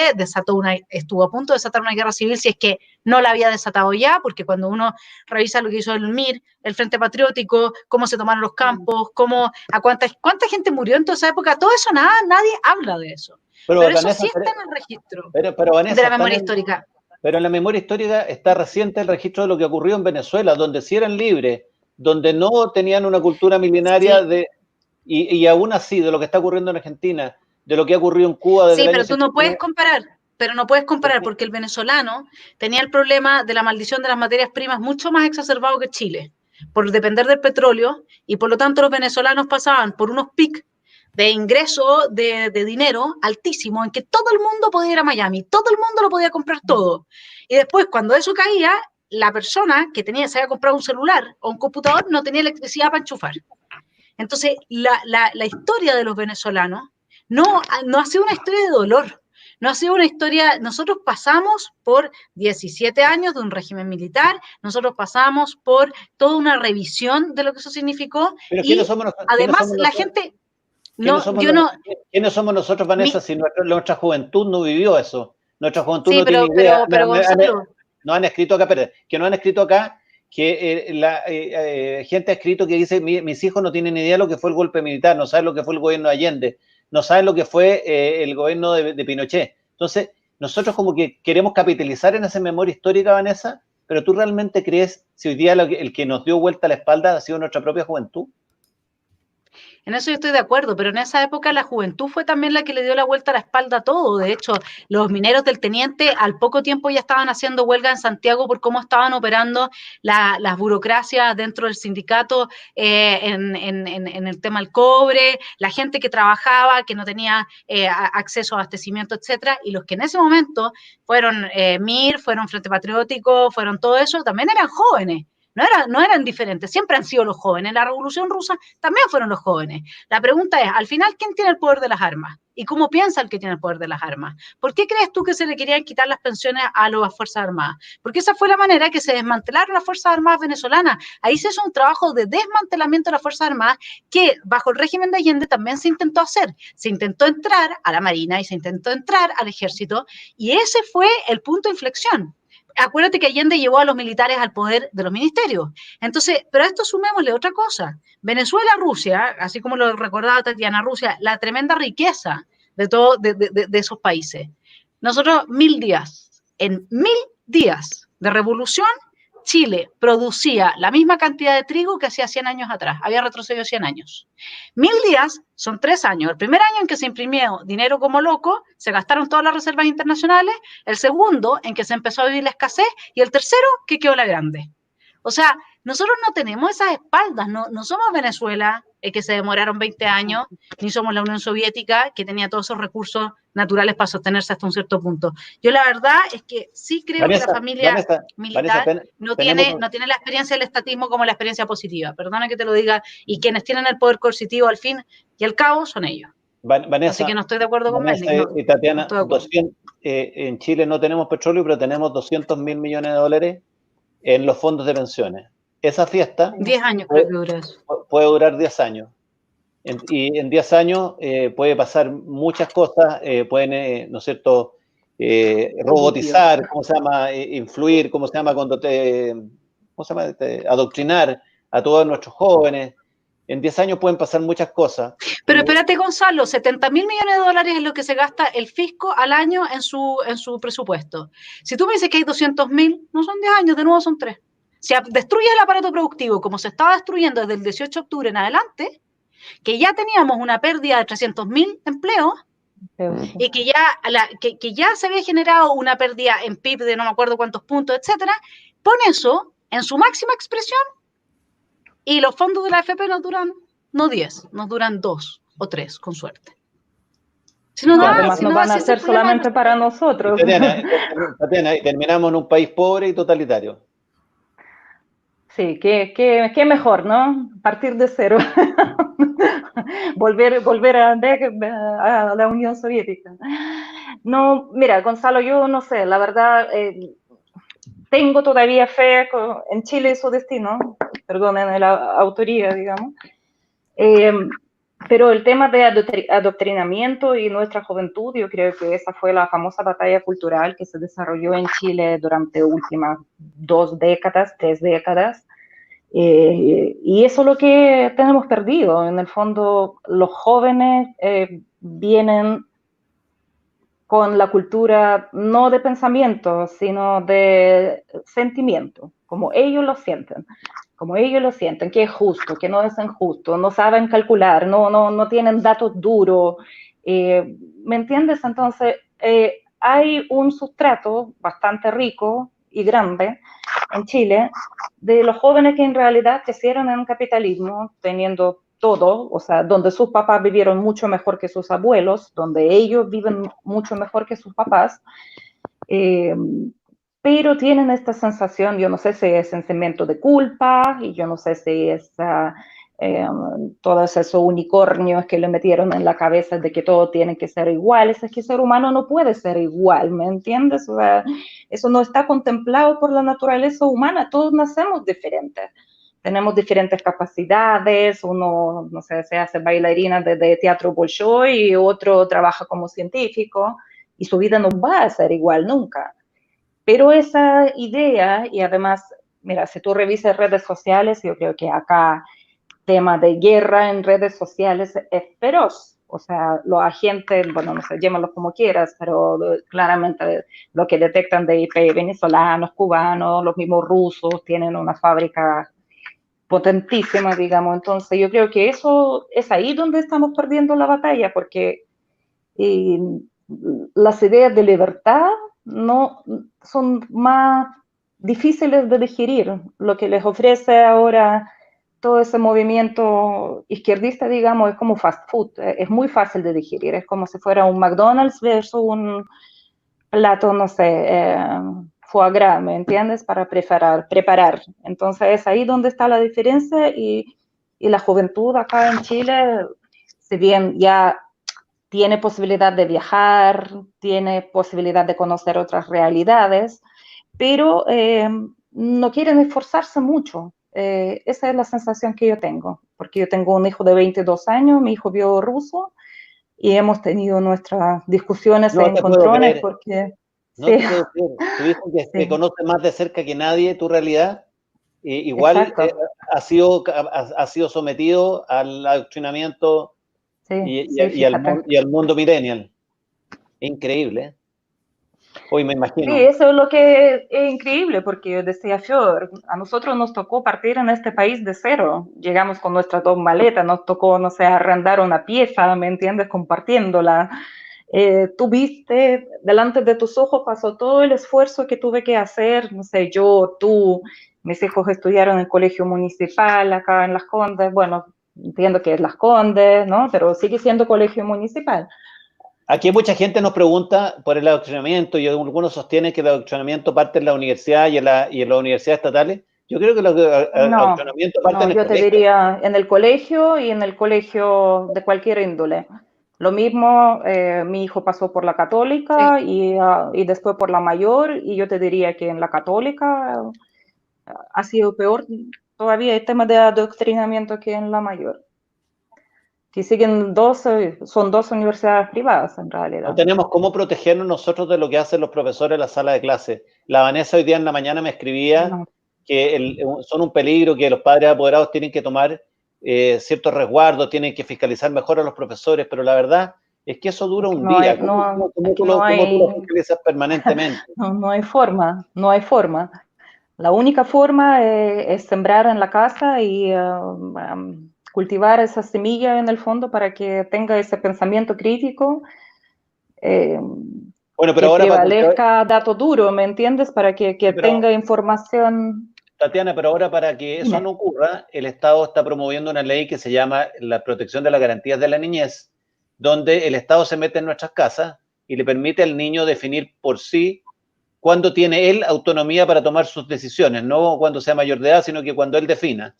estuvo a punto de desatar una guerra civil, si es que no la había desatado ya, porque cuando uno revisa lo que hizo el MIR, el Frente Patriótico, cómo se tomaron los campos, cuánta gente murió en toda esa época, todo eso nadie habla de eso. Pero eso Vanessa, sí está en el registro pero Vanessa, de la memoria histórica. Pero en la memoria histórica está reciente el registro de lo que ocurrió en Venezuela, donde sí eran libres, donde no tenían una cultura milenaria sí. y aún así de lo que está ocurriendo en Argentina, de lo que ha ocurrido en Cuba. Desde sí, pero tú no puedes comparar. Pero no puedes comparar porque el venezolano tenía el problema de la maldición de las materias primas mucho más exacerbado que Chile, por depender del petróleo, y por lo tanto los venezolanos pasaban por unos picos de ingreso de dinero altísimo, en que todo el mundo podía ir a Miami, todo el mundo lo podía comprar todo. Y después, cuando eso caía, la persona que se había comprado un celular o un computador no tenía electricidad para enchufar. Entonces, la historia de los venezolanos no ha sido una historia de dolor, no ha sido una historia. Nosotros pasamos por 17 años de un régimen militar, nosotros pasamos por toda una revisión de lo que eso significó, pero y además la gente... ¿Quiénes somos nosotros, Vanessa, si nuestra juventud no vivió eso? Nuestra juventud no tiene idea. No han escrito acá, que gente ha escrito que dice, mis hijos no tienen idea de lo que fue el golpe militar, no saben lo que fue el gobierno de Allende, no saben lo que fue el gobierno de Pinochet. Entonces, nosotros como que queremos capitalizar en esa memoria histórica, Vanessa, pero ¿tú realmente crees si hoy día el que nos dio vuelta a la espalda ha sido nuestra propia juventud? En eso yo estoy de acuerdo, pero en esa época la juventud fue también la que le dio la vuelta a la espalda a todo. De hecho, los mineros del Teniente al poco tiempo ya estaban haciendo huelga en Santiago por cómo estaban operando las burocracias dentro del sindicato en el tema del cobre, la gente que trabajaba, que no tenía acceso a abastecimiento, etcétera, y los que en ese momento fueron MIR, fueron Frente Patriótico, fueron todo eso, también eran jóvenes. No eran diferentes, siempre han sido los jóvenes. En la Revolución Rusa también fueron los jóvenes. La pregunta es, al final, ¿quién tiene el poder de las armas? ¿Y cómo piensa el que tiene el poder de las armas? ¿Por qué crees tú que se le querían quitar las pensiones a las Fuerzas Armadas? Porque esa fue la manera que se desmantelaron las Fuerzas Armadas venezolanas. Ahí se hizo un trabajo de desmantelamiento de las Fuerzas Armadas que bajo el régimen de Allende también se intentó hacer. Se intentó entrar a la Marina y se intentó entrar al Ejército y ese fue el punto de inflexión. Acuérdate que Allende llevó a los militares al poder de los ministerios. Entonces, pero a esto sumémosle otra cosa. Venezuela, Rusia, así como lo recordaba Tatiana, Rusia, la tremenda riqueza de esos países. Nosotros, 1000 días, en 1000 días de revolución, Chile producía la misma cantidad de trigo que hacía 100 años atrás. Había retrocedido 100 años. 1000 días son 3 años. El primer año en que se imprimió dinero como loco, se gastaron todas las reservas internacionales. El segundo, en que se empezó a vivir la escasez. Y el tercero, que quedó la grande. O sea, nosotros no tenemos esas espaldas, no somos Venezuela, que se demoraron 20 años, ni somos la Unión Soviética, que tenía todos esos recursos naturales para sostenerse hasta un cierto punto. Yo la verdad es que sí creo que la familia militar no tiene la experiencia del estatismo como la experiencia positiva, perdona que te lo diga, y quienes tienen el poder coercitivo al fin y al cabo son ellos. Vanessa, así que no estoy de acuerdo con Melnik. No, y Tatiana, en Chile no tenemos petróleo, pero tenemos 200.000 millones de dólares en los fondos de pensiones. Esa fiesta 10 años creo que dura eso. Puede durar 10 años. Y en 10 años puede pasar muchas cosas, pueden, ¿no es cierto?, robotizar, ¿cómo se llama?, influir, ¿cómo se llama?, adoctrinar a todos nuestros jóvenes. En 10 años pueden pasar muchas cosas. Pero espérate, Gonzalo, 70.000 millones de dólares es lo que se gasta el fisco al año en su presupuesto. Si tú me dices que hay 200.000, no son 10 años, de nuevo son 3. Si destruyes el aparato productivo como se estaba destruyendo desde el 18 de octubre en adelante, que ya teníamos una pérdida de 300.000 empleos y que ya se había generado una pérdida en PIB de no me acuerdo cuántos puntos, etcétera, pon eso en su máxima expresión y los fondos de la AFP nos duran, no 10, nos duran 2 o 3, con suerte. Si no, además no van a ser solamente para nosotros. Tatiana, terminamos en un país pobre y totalitario. Sí, qué mejor, ¿no? Partir de cero. volver a la Unión Soviética. No, mira, Gonzalo, yo no sé, la verdad, tengo todavía fe en Chile y su destino, perdonen la autoría, digamos, pero el tema de adoctrinamiento y nuestra juventud, yo creo que esa fue la famosa batalla cultural que se desarrolló en Chile durante últimas 2 décadas, 3 décadas, y eso es lo que tenemos perdido. En el fondo, los jóvenes vienen con la cultura no de pensamiento, sino de sentimiento, como ellos lo sienten, que es justo, que no es injusto, no saben calcular, no tienen datos duros, ¿me entiendes? Entonces, hay un sustrato bastante rico y grande en Chile de los jóvenes que en realidad crecieron en un capitalismo teniendo todo, o sea, donde sus papás vivieron mucho mejor que sus abuelos, donde ellos viven mucho mejor que sus papás, pero tienen esta sensación, yo no sé si es sentimiento de culpa, y yo no sé si es todos esos unicornios que le metieron en la cabeza de que todos tienen que ser iguales. Es que el ser humano no puede ser igual, ¿me entiendes? O sea, eso no está contemplado por la naturaleza humana, todos nacemos diferentes. Tenemos diferentes capacidades, uno, no sé, se hace bailarina de teatro Bolshoi y otro trabaja como científico y su vida no va a ser igual nunca. Pero esa idea, y además, mira, si tú revisas redes sociales, yo creo que acá tema de guerra en redes sociales es feroz. O sea, los agentes, bueno, no sé, llámalos como quieras, pero claramente lo que detectan de IP venezolanos, cubanos, los mismos rusos tienen una fábrica potentísima, digamos. Entonces yo creo que eso es ahí donde estamos perdiendo la batalla, porque las ideas de libertad no son más difíciles de digerir. Lo que les ofrece ahora todo ese movimiento izquierdista, digamos, es como fast food, es muy fácil de digerir, es como si fuera un McDonald's versus un plato, no sé, foie gras, ¿me entiendes? Para preparar. Entonces es ahí donde está la diferencia y la juventud acá en Chile, si bien ya tiene posibilidad de viajar, tiene posibilidad de conocer otras realidades, pero no quieren esforzarse mucho. Esa es la sensación que yo tengo, porque yo tengo un hijo de 22 años, mi hijo bielorruso, y hemos tenido nuestras discusiones e encontrones porque... No te puedo creer. Tu hijo que conoce más de cerca que nadie tu realidad, igual ha sido sometido al adoctrinamiento y al mundo millennial. Increíble, ¿eh? Hoy me imagino. Sí, eso es lo que es increíble, porque yo decía, Fior, a nosotros nos tocó partir en este país de cero. Llegamos con nuestras 2 maletas, nos tocó, no sé, arrendar una pieza, ¿me entiendes? Compartiéndola. Tú viste, delante de tus ojos pasó todo el esfuerzo que tuve que hacer, no sé, yo, tú, mis hijos estudiaron en el colegio municipal acá en Las Condes, bueno, entiendo que es Las Condes, ¿no? Pero sigue siendo colegio municipal. Aquí mucha gente nos pregunta por el adoctrinamiento y algunos sostienen que el adoctrinamiento parte en la universidad y en las universidades estatales. Yo creo que el adoctrinamiento parte en el colegio. Yo te diría en el colegio y en el colegio de cualquier índole. Lo mismo, mi hijo pasó por la católica y después por la mayor, y yo te diría que en la católica ha sido peor todavía el tema de adoctrinamiento que en la mayor. Que siguen son 2 universidades privadas en realidad. No tenemos cómo protegernos nosotros de lo que hacen los profesores en la sala de clase. La Vanessa hoy día en la mañana me escribía que son un peligro, que los padres apoderados tienen que tomar ciertos resguardos, tienen que fiscalizar mejor a los profesores, pero la verdad es que eso dura un día. ¿Cómo tú lo fiscalizas permanentemente? No hay forma, no hay forma. La única forma es sembrar en la casa y cultivar esa semilla en el fondo para que tenga ese pensamiento crítico, bueno, pero que ahora prevalezca dato duro, ¿me entiendes? Para que tenga información. Tatiana, pero ahora para que eso no ocurra, el Estado está promoviendo una ley que se llama la protección de las garantías de la niñez, donde el Estado se mete en nuestras casas y le permite al niño definir por sí cuándo tiene él autonomía para tomar sus decisiones, no cuando sea mayor de edad, sino que cuando él defina.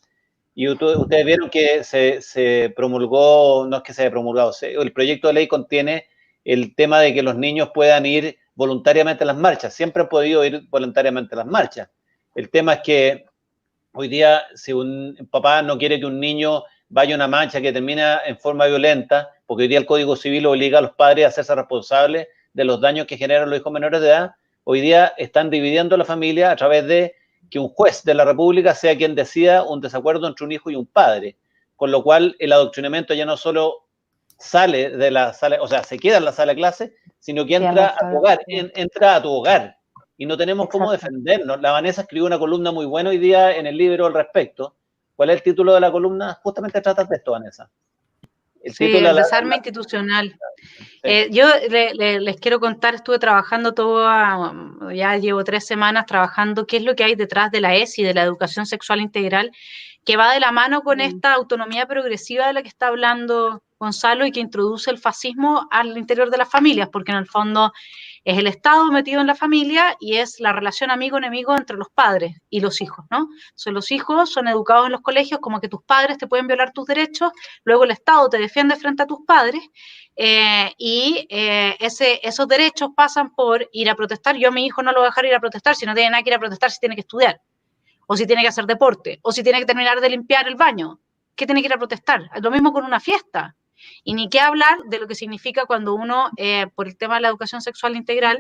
Y ustedes vieron que se promulgó, no es que se haya promulgado, el proyecto de ley contiene el tema de que los niños puedan ir voluntariamente a las marchas. Siempre han podido ir voluntariamente a las marchas. El tema es que hoy día, si un papá no quiere que un niño vaya a una marcha que termina en forma violenta, porque hoy día el Código Civil obliga a los padres a hacerse responsables de los daños que generan los hijos menores de edad, hoy día están dividiendo a la familia a través de que un juez de la República sea quien decida un desacuerdo entre un hijo y un padre, con lo cual el adoctrinamiento ya no solo sale de la sala, o sea, se queda en la sala de clase, sino que entra a tu hogar, entra a tu hogar, y no tenemos cómo defendernos. La Vanessa escribió una columna muy buena hoy día en el libro al respecto. ¿Cuál es el título de la columna? Justamente trata de esto, Vanessa. El desarme institucional. Sí. Yo les quiero contar, estuve trabajando ya llevo 3 semanas trabajando qué es lo que hay detrás de la ESI, de la educación sexual integral, que va de la mano con esta autonomía progresiva de la que está hablando Gonzalo y que introduce el fascismo al interior de las familias, porque en el fondo es el Estado metido en la familia y es la relación amigo-enemigo entre los padres y los hijos, ¿no? Los hijos son educados en los colegios como que tus padres te pueden violar tus derechos, luego el Estado te defiende frente a tus padres esos derechos pasan por ir a protestar. Yo a mi hijo no lo voy a dejar ir a protestar si no tiene nada que ir a protestar, si tiene que estudiar, o si tiene que hacer deporte, o si tiene que terminar de limpiar el baño. ¿Qué tiene que ir a protestar? Lo mismo con una fiesta. Y ni qué hablar de lo que significa cuando uno, por el tema de la educación sexual integral,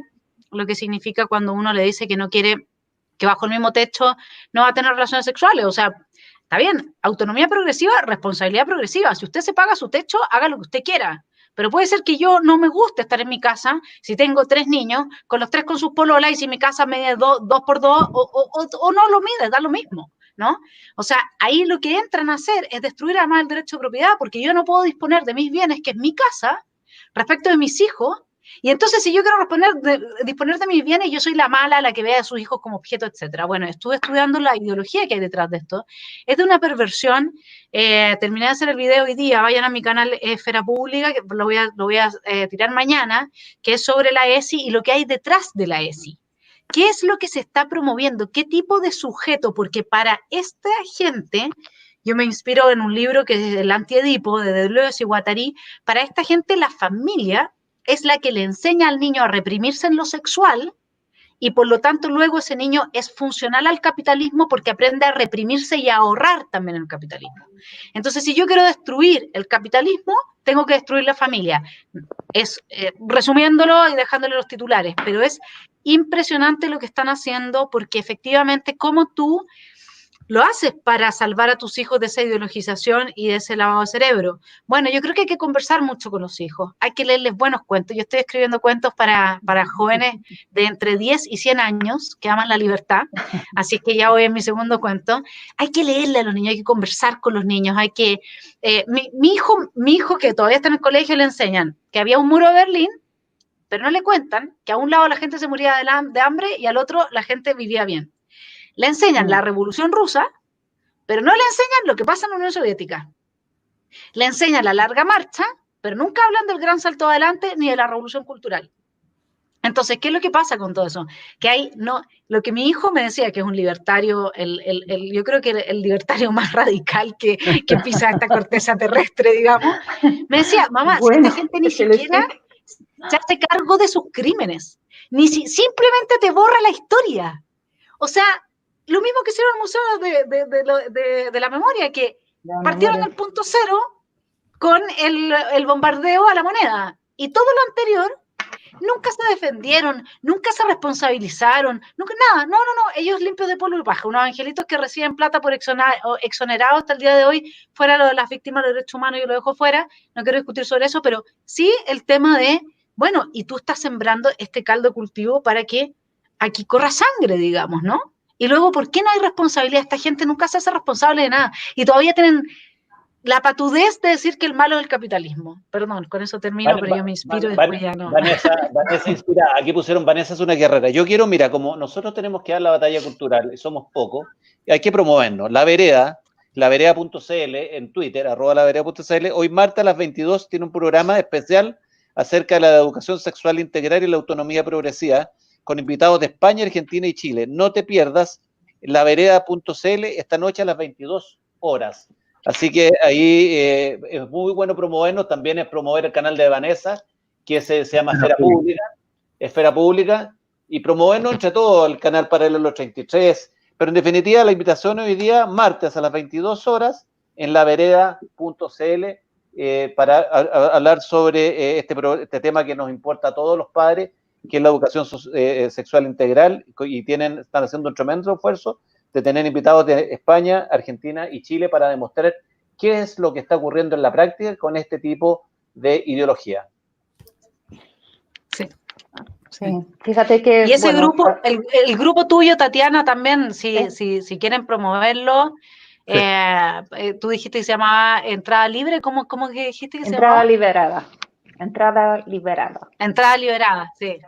lo que significa cuando uno le dice que no quiere, que bajo el mismo techo no va a tener relaciones sexuales. O sea, está bien, autonomía progresiva, responsabilidad progresiva. Si usted se paga su techo, haga lo que usted quiera. Pero puede ser que yo no me guste estar en mi casa si tengo 3 niños, con los 3 con sus pololas, y si mi casa mide 2 por 2, o no lo mide, da lo mismo. ¿no? O sea, ahí lo que entran a hacer es destruir además el derecho de propiedad, porque yo no puedo disponer de mis bienes, que es mi casa, respecto de mis hijos, y entonces si yo quiero disponer de mis bienes, yo soy la mala, la que ve a sus hijos como objeto, etcétera. Bueno, estuve estudiando la ideología que hay detrás de esto. Es de una perversión. Terminé de hacer el video hoy día, vayan a mi canal Esfera Pública, que lo voy a tirar mañana, que es sobre la ESI y lo que hay detrás de la ESI. ¿Qué es lo que se está promoviendo? ¿Qué tipo de sujeto? Porque para esta gente, yo me inspiro en un libro que es El Antiedipo, de Deleuze y Guattari. Para esta gente, la familia es la que le enseña al niño a reprimirse en lo sexual y por lo tanto luego ese niño es funcional al capitalismo porque aprende a reprimirse y a ahorrar también el capitalismo. Entonces, si yo quiero destruir el capitalismo, tengo que destruir la familia. Es resumiéndolo y dejándole los titulares, pero es impresionante lo que están haciendo porque efectivamente como tú lo haces para salvar a tus hijos de esa ideologización y de ese lavado de cerebro. Bueno, yo creo que hay que conversar mucho con los hijos, hay que leerles buenos cuentos. Yo estoy escribiendo cuentos para jóvenes de entre 10 y 100 años que aman la libertad, así es que ya voy en mi segundo cuento. Hay que leerle a los niños, hay que conversar con los niños, hay que... mi hijo, que todavía está en el colegio, le enseñan que había un muro de Berlín, pero no le cuentan que a un lado la gente se moría de hambre y al otro la gente vivía bien. Le enseñan la Revolución Rusa, pero no le enseñan lo que pasa en la Unión Soviética. Le enseñan la larga marcha, pero nunca hablan del gran salto adelante ni de la revolución cultural. Entonces, ¿qué es lo que pasa con todo eso? Que hay, no, lo que mi hijo me decía, que es un libertario, yo creo que el libertario más radical que pisa esta corteza terrestre, digamos, me decía, mamá, bueno, esta gente ni siquiera se hace cargo de sus crímenes, simplemente te borra la historia. O sea, lo mismo que hicieron el Museo de la Memoria, que partieron del punto cero con el bombardeo a la moneda. Y todo lo anterior, nunca se defendieron, nunca se responsabilizaron, nunca nada. No, ellos limpios de polvo y paja. Unos angelitos que reciben plata por exonerados hasta el día de hoy, fuera lo de las víctimas de los derechos humanos, yo lo dejo fuera, no quiero discutir sobre eso, pero sí el tema de, bueno, y tú estás sembrando este caldo de cultivo para que aquí corra sangre, digamos, ¿no? Y luego, ¿por qué no hay responsabilidad? Esta gente nunca se hace responsable de nada. Y todavía tienen la patudez de decir que el malo es el capitalismo. Perdón, con eso termino, pero yo me inspiro y después ya no. Vanessa inspira. Aquí pusieron Vanessa es una guerrera. Yo quiero, mira, como nosotros tenemos que dar la batalla cultural, y somos pocos, hay que promovernos. La vereda.cl en Twitter, @lavereda.cl. Hoy Marta a las 22 tiene un programa especial acerca de la educación sexual integral y la autonomía progresiva, con invitados de España, Argentina y Chile. No te pierdas lavereda.cl esta noche a las 22 horas. Así que ahí es muy bueno promovernos, también es promover el canal de Vanessa, que se llama Esfera Pública, y promovernos entre todos el canal Paralelo 33. Pero en definitiva, la invitación hoy día, martes a las 22 horas, en lavereda.cl, para hablar sobre este tema que nos importa a todos los padres, que es la educación sexual integral, y están haciendo un tremendo esfuerzo de tener invitados de España, Argentina y Chile para demostrar qué es lo que está ocurriendo en la práctica con este tipo de ideología. Sí. Fíjate que... Y ese grupo, el grupo tuyo, Tatiana, también, si quieren promoverlo, tú dijiste que se llamaba Entrada Libre, ¿cómo que dijiste que se llamaba? Entrada Liberada. Entrada Liberada, sí.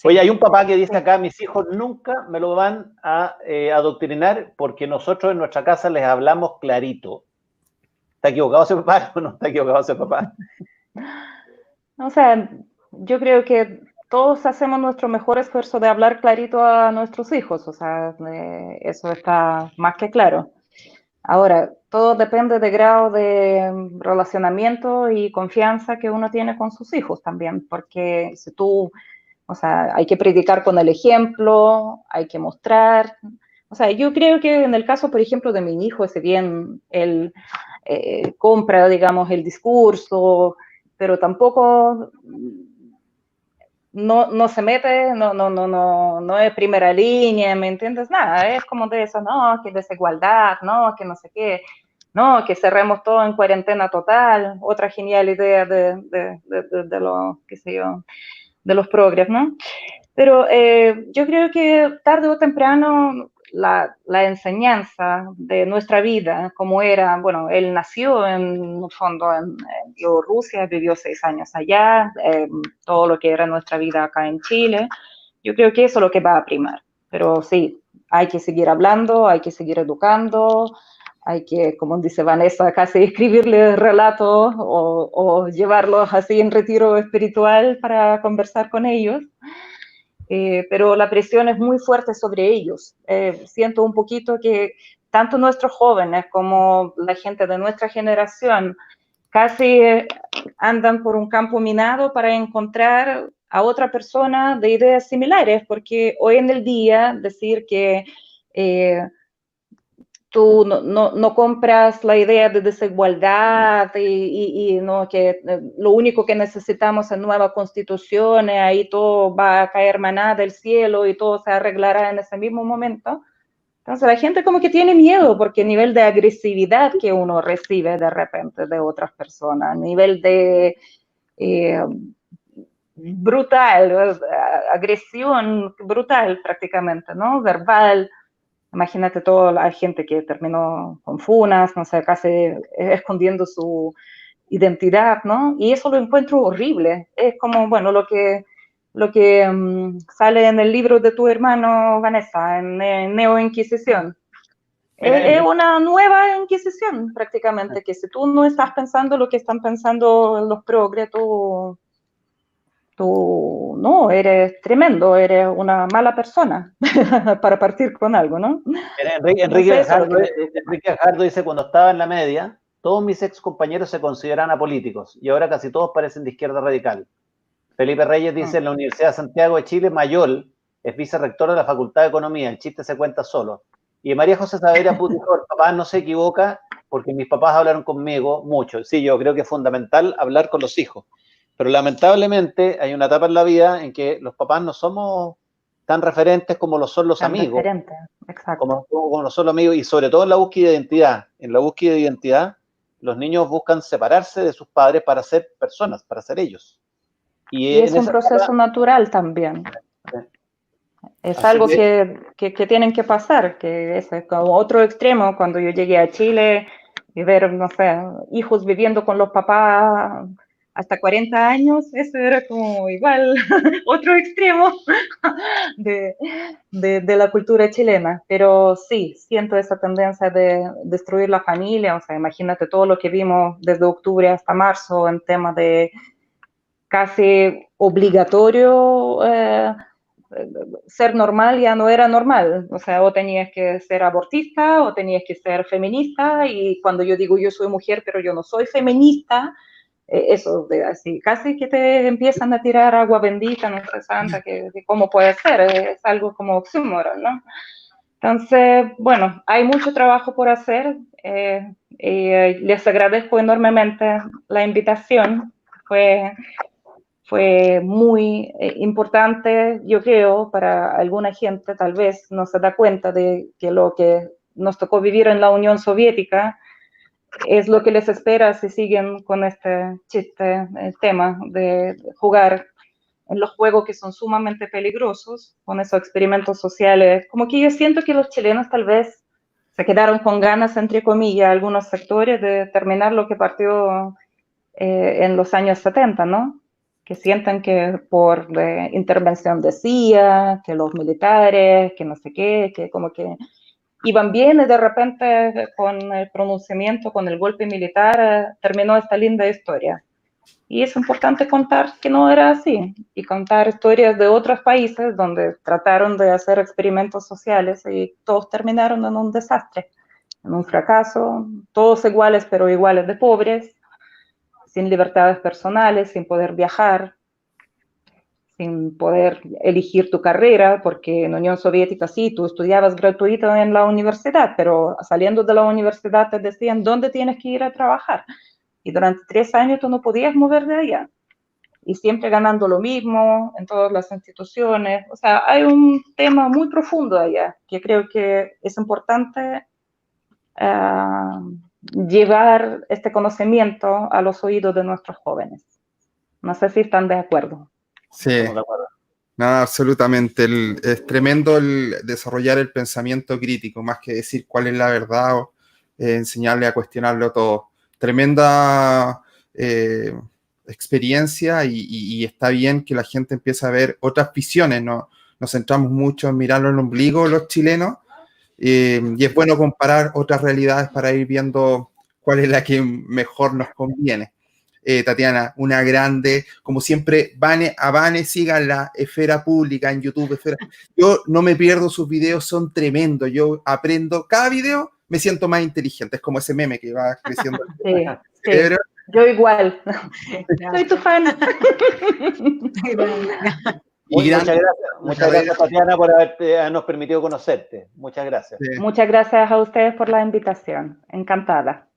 Oye, hay un papá que dice acá, mis hijos nunca me lo van a adoctrinar porque nosotros en nuestra casa les hablamos clarito. ¿Está equivocado ese papá o no está equivocado ese papá? O sea, yo creo que todos hacemos nuestro mejor esfuerzo de hablar clarito a nuestros hijos, o sea, eso está más que claro. Ahora, todo depende del grado de relacionamiento y confianza que uno tiene con sus hijos también, porque si tú... O sea, hay que predicar con el ejemplo, hay que mostrar. O sea, yo creo que en el caso, por ejemplo, de mi hijo, si bien él compra, digamos, el discurso, pero tampoco no se mete, no es primera línea, ¿me entiendes? Nada, es como de eso, no, que desigualdad, no, que no sé qué, no, que cerremos todo en cuarentena total, otra genial idea de lo, qué sé yo, de los progres, ¿no? Pero yo creo que tarde o temprano la enseñanza de nuestra vida, como era, bueno, él nació en el fondo en Bielorrusia, vivió 6 años allá, todo lo que era nuestra vida acá en Chile, yo creo que eso es lo que va a primar. Pero sí, hay que seguir hablando, hay que seguir educando, hay que, como dice Vanessa, casi escribirle relatos o llevarlos así en retiro espiritual para conversar con ellos. Pero la presión es muy fuerte sobre ellos. Siento un poquito que tanto nuestros jóvenes como la gente de nuestra generación casi andan por un campo minado para encontrar a otra persona de ideas similares, porque hoy en el día decir que tú no compras la idea de desigualdad y no, que lo único que necesitamos es nueva constitución, y ahí todo va a caer maná del cielo y todo se arreglará en ese mismo momento. Entonces la gente como que tiene miedo porque el nivel de agresividad que uno recibe de repente de otras personas, nivel de brutal, agresión brutal prácticamente, ¿no? Verbal. Imagínate toda la gente que terminó con funas, no sé, casi escondiendo su identidad, ¿no? Y eso lo encuentro horrible. Es como, bueno, lo que sale en el libro de tu hermano, Vanessa, en Neo Inquisición. Es una nueva Inquisición, prácticamente, que si tú no estás pensando lo que están pensando los progres, tú no, eres tremendo, eres una mala persona para partir con algo, ¿no? Enrique Gajardo dice, cuando estaba en la media, todos mis ex compañeros se consideraban apolíticos y ahora casi todos parecen de izquierda radical. Felipe Reyes dice, en la Universidad de Santiago de Chile, Mayol es vicerrector de la Facultad de Economía, el chiste se cuenta solo. Y María José Saavedra dijo, el papá no se equivoca porque mis papás hablaron conmigo mucho. Sí, yo creo que es fundamental hablar con los hijos. Pero lamentablemente hay una etapa en la vida en que los papás no somos tan referentes como lo son los amigos. Exacto. Como lo son los amigos, y sobre todo en la búsqueda de identidad. En la búsqueda de identidad, los niños buscan separarse de sus padres para ser personas, para ser ellos. Y es un proceso natural también. Es así algo que tienen que pasar, que es como otro extremo. Cuando yo llegué a Chile y ver, no sé, hijos viviendo con los papás hasta 40 años, eso era como igual otro extremo de la cultura chilena. Pero sí, siento esa tendencia de destruir la familia. O sea, imagínate todo lo que vimos desde octubre hasta marzo en temas de casi obligatorio ser normal ya no era normal, o sea, o tenías que ser abortista o tenías que ser feminista, y cuando yo digo yo soy mujer pero yo no soy feminista, eso de así, casi que te empiezan a tirar agua bendita, no sé, santa, que cómo puede ser, es algo como oxímoron, ¿no? Entonces, bueno, hay mucho trabajo por hacer, les agradezco enormemente la invitación, fue muy importante, yo creo, para alguna gente tal vez no se da cuenta de que lo que nos tocó vivir en la Unión Soviética es lo que les espera si siguen con este chiste, el tema de jugar en los juegos que son sumamente peligrosos, con esos experimentos sociales. Como que yo siento que los chilenos tal vez se quedaron con ganas, entre comillas, algunos sectores, de terminar lo que partió en los años 70, ¿no? Que sientan que por la intervención de CIA, que los militares, que no sé qué, que como que iban bien y de repente con el pronunciamiento, con el golpe militar, terminó esta linda historia. Y es importante contar que no era así y contar historias de otros países donde trataron de hacer experimentos sociales y todos terminaron en un desastre, en un fracaso, todos iguales pero iguales de pobres, sin libertades personales, sin poder viajar, sin poder elegir tu carrera, porque en la Unión Soviética sí, tú estudiabas gratuito en la universidad, pero saliendo de la universidad te decían dónde tienes que ir a trabajar. Y durante 3 años tú no podías mover de allá. Y siempre ganando lo mismo en todas las instituciones. O sea, hay un tema muy profundo allá que creo que es importante llevar este conocimiento a los oídos de nuestros jóvenes. No sé si están de acuerdo. Sí. Estamos de acuerdo. No, absolutamente. Es tremendo el desarrollar el pensamiento crítico, más que decir cuál es la verdad o enseñarle a cuestionarlo todo. Tremenda experiencia y está bien que la gente empiece a ver otras visiones, ¿no? Nos centramos mucho en mirarlo en el ombligo los chilenos y es bueno comparar otras realidades para ir viendo cuál es la que mejor nos conviene. Tatiana, una grande, como siempre, Vane, sigan la Esfera Pública en YouTube. Yo no me pierdo sus videos, son tremendos, yo aprendo, cada video me siento más inteligente, es como ese meme que va creciendo. Sí, sí. Yo igual, soy tu fan. Muchas gracias, Tatiana, por habernos permitido conocerte. Muchas gracias. Sí. Muchas gracias a ustedes por la invitación. Encantada.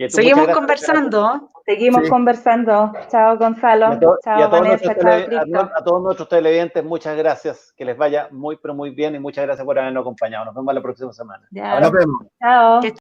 Seguimos conversando. Seguimos conversando. Chao, Gonzalo. Chao, Vanessa. Chao, Cristo. A todos nuestros televidentes, muchas gracias. Que les vaya muy, pero muy bien y muchas gracias por habernos acompañado. Nos vemos la próxima semana. Ya. Nos vemos. Chao.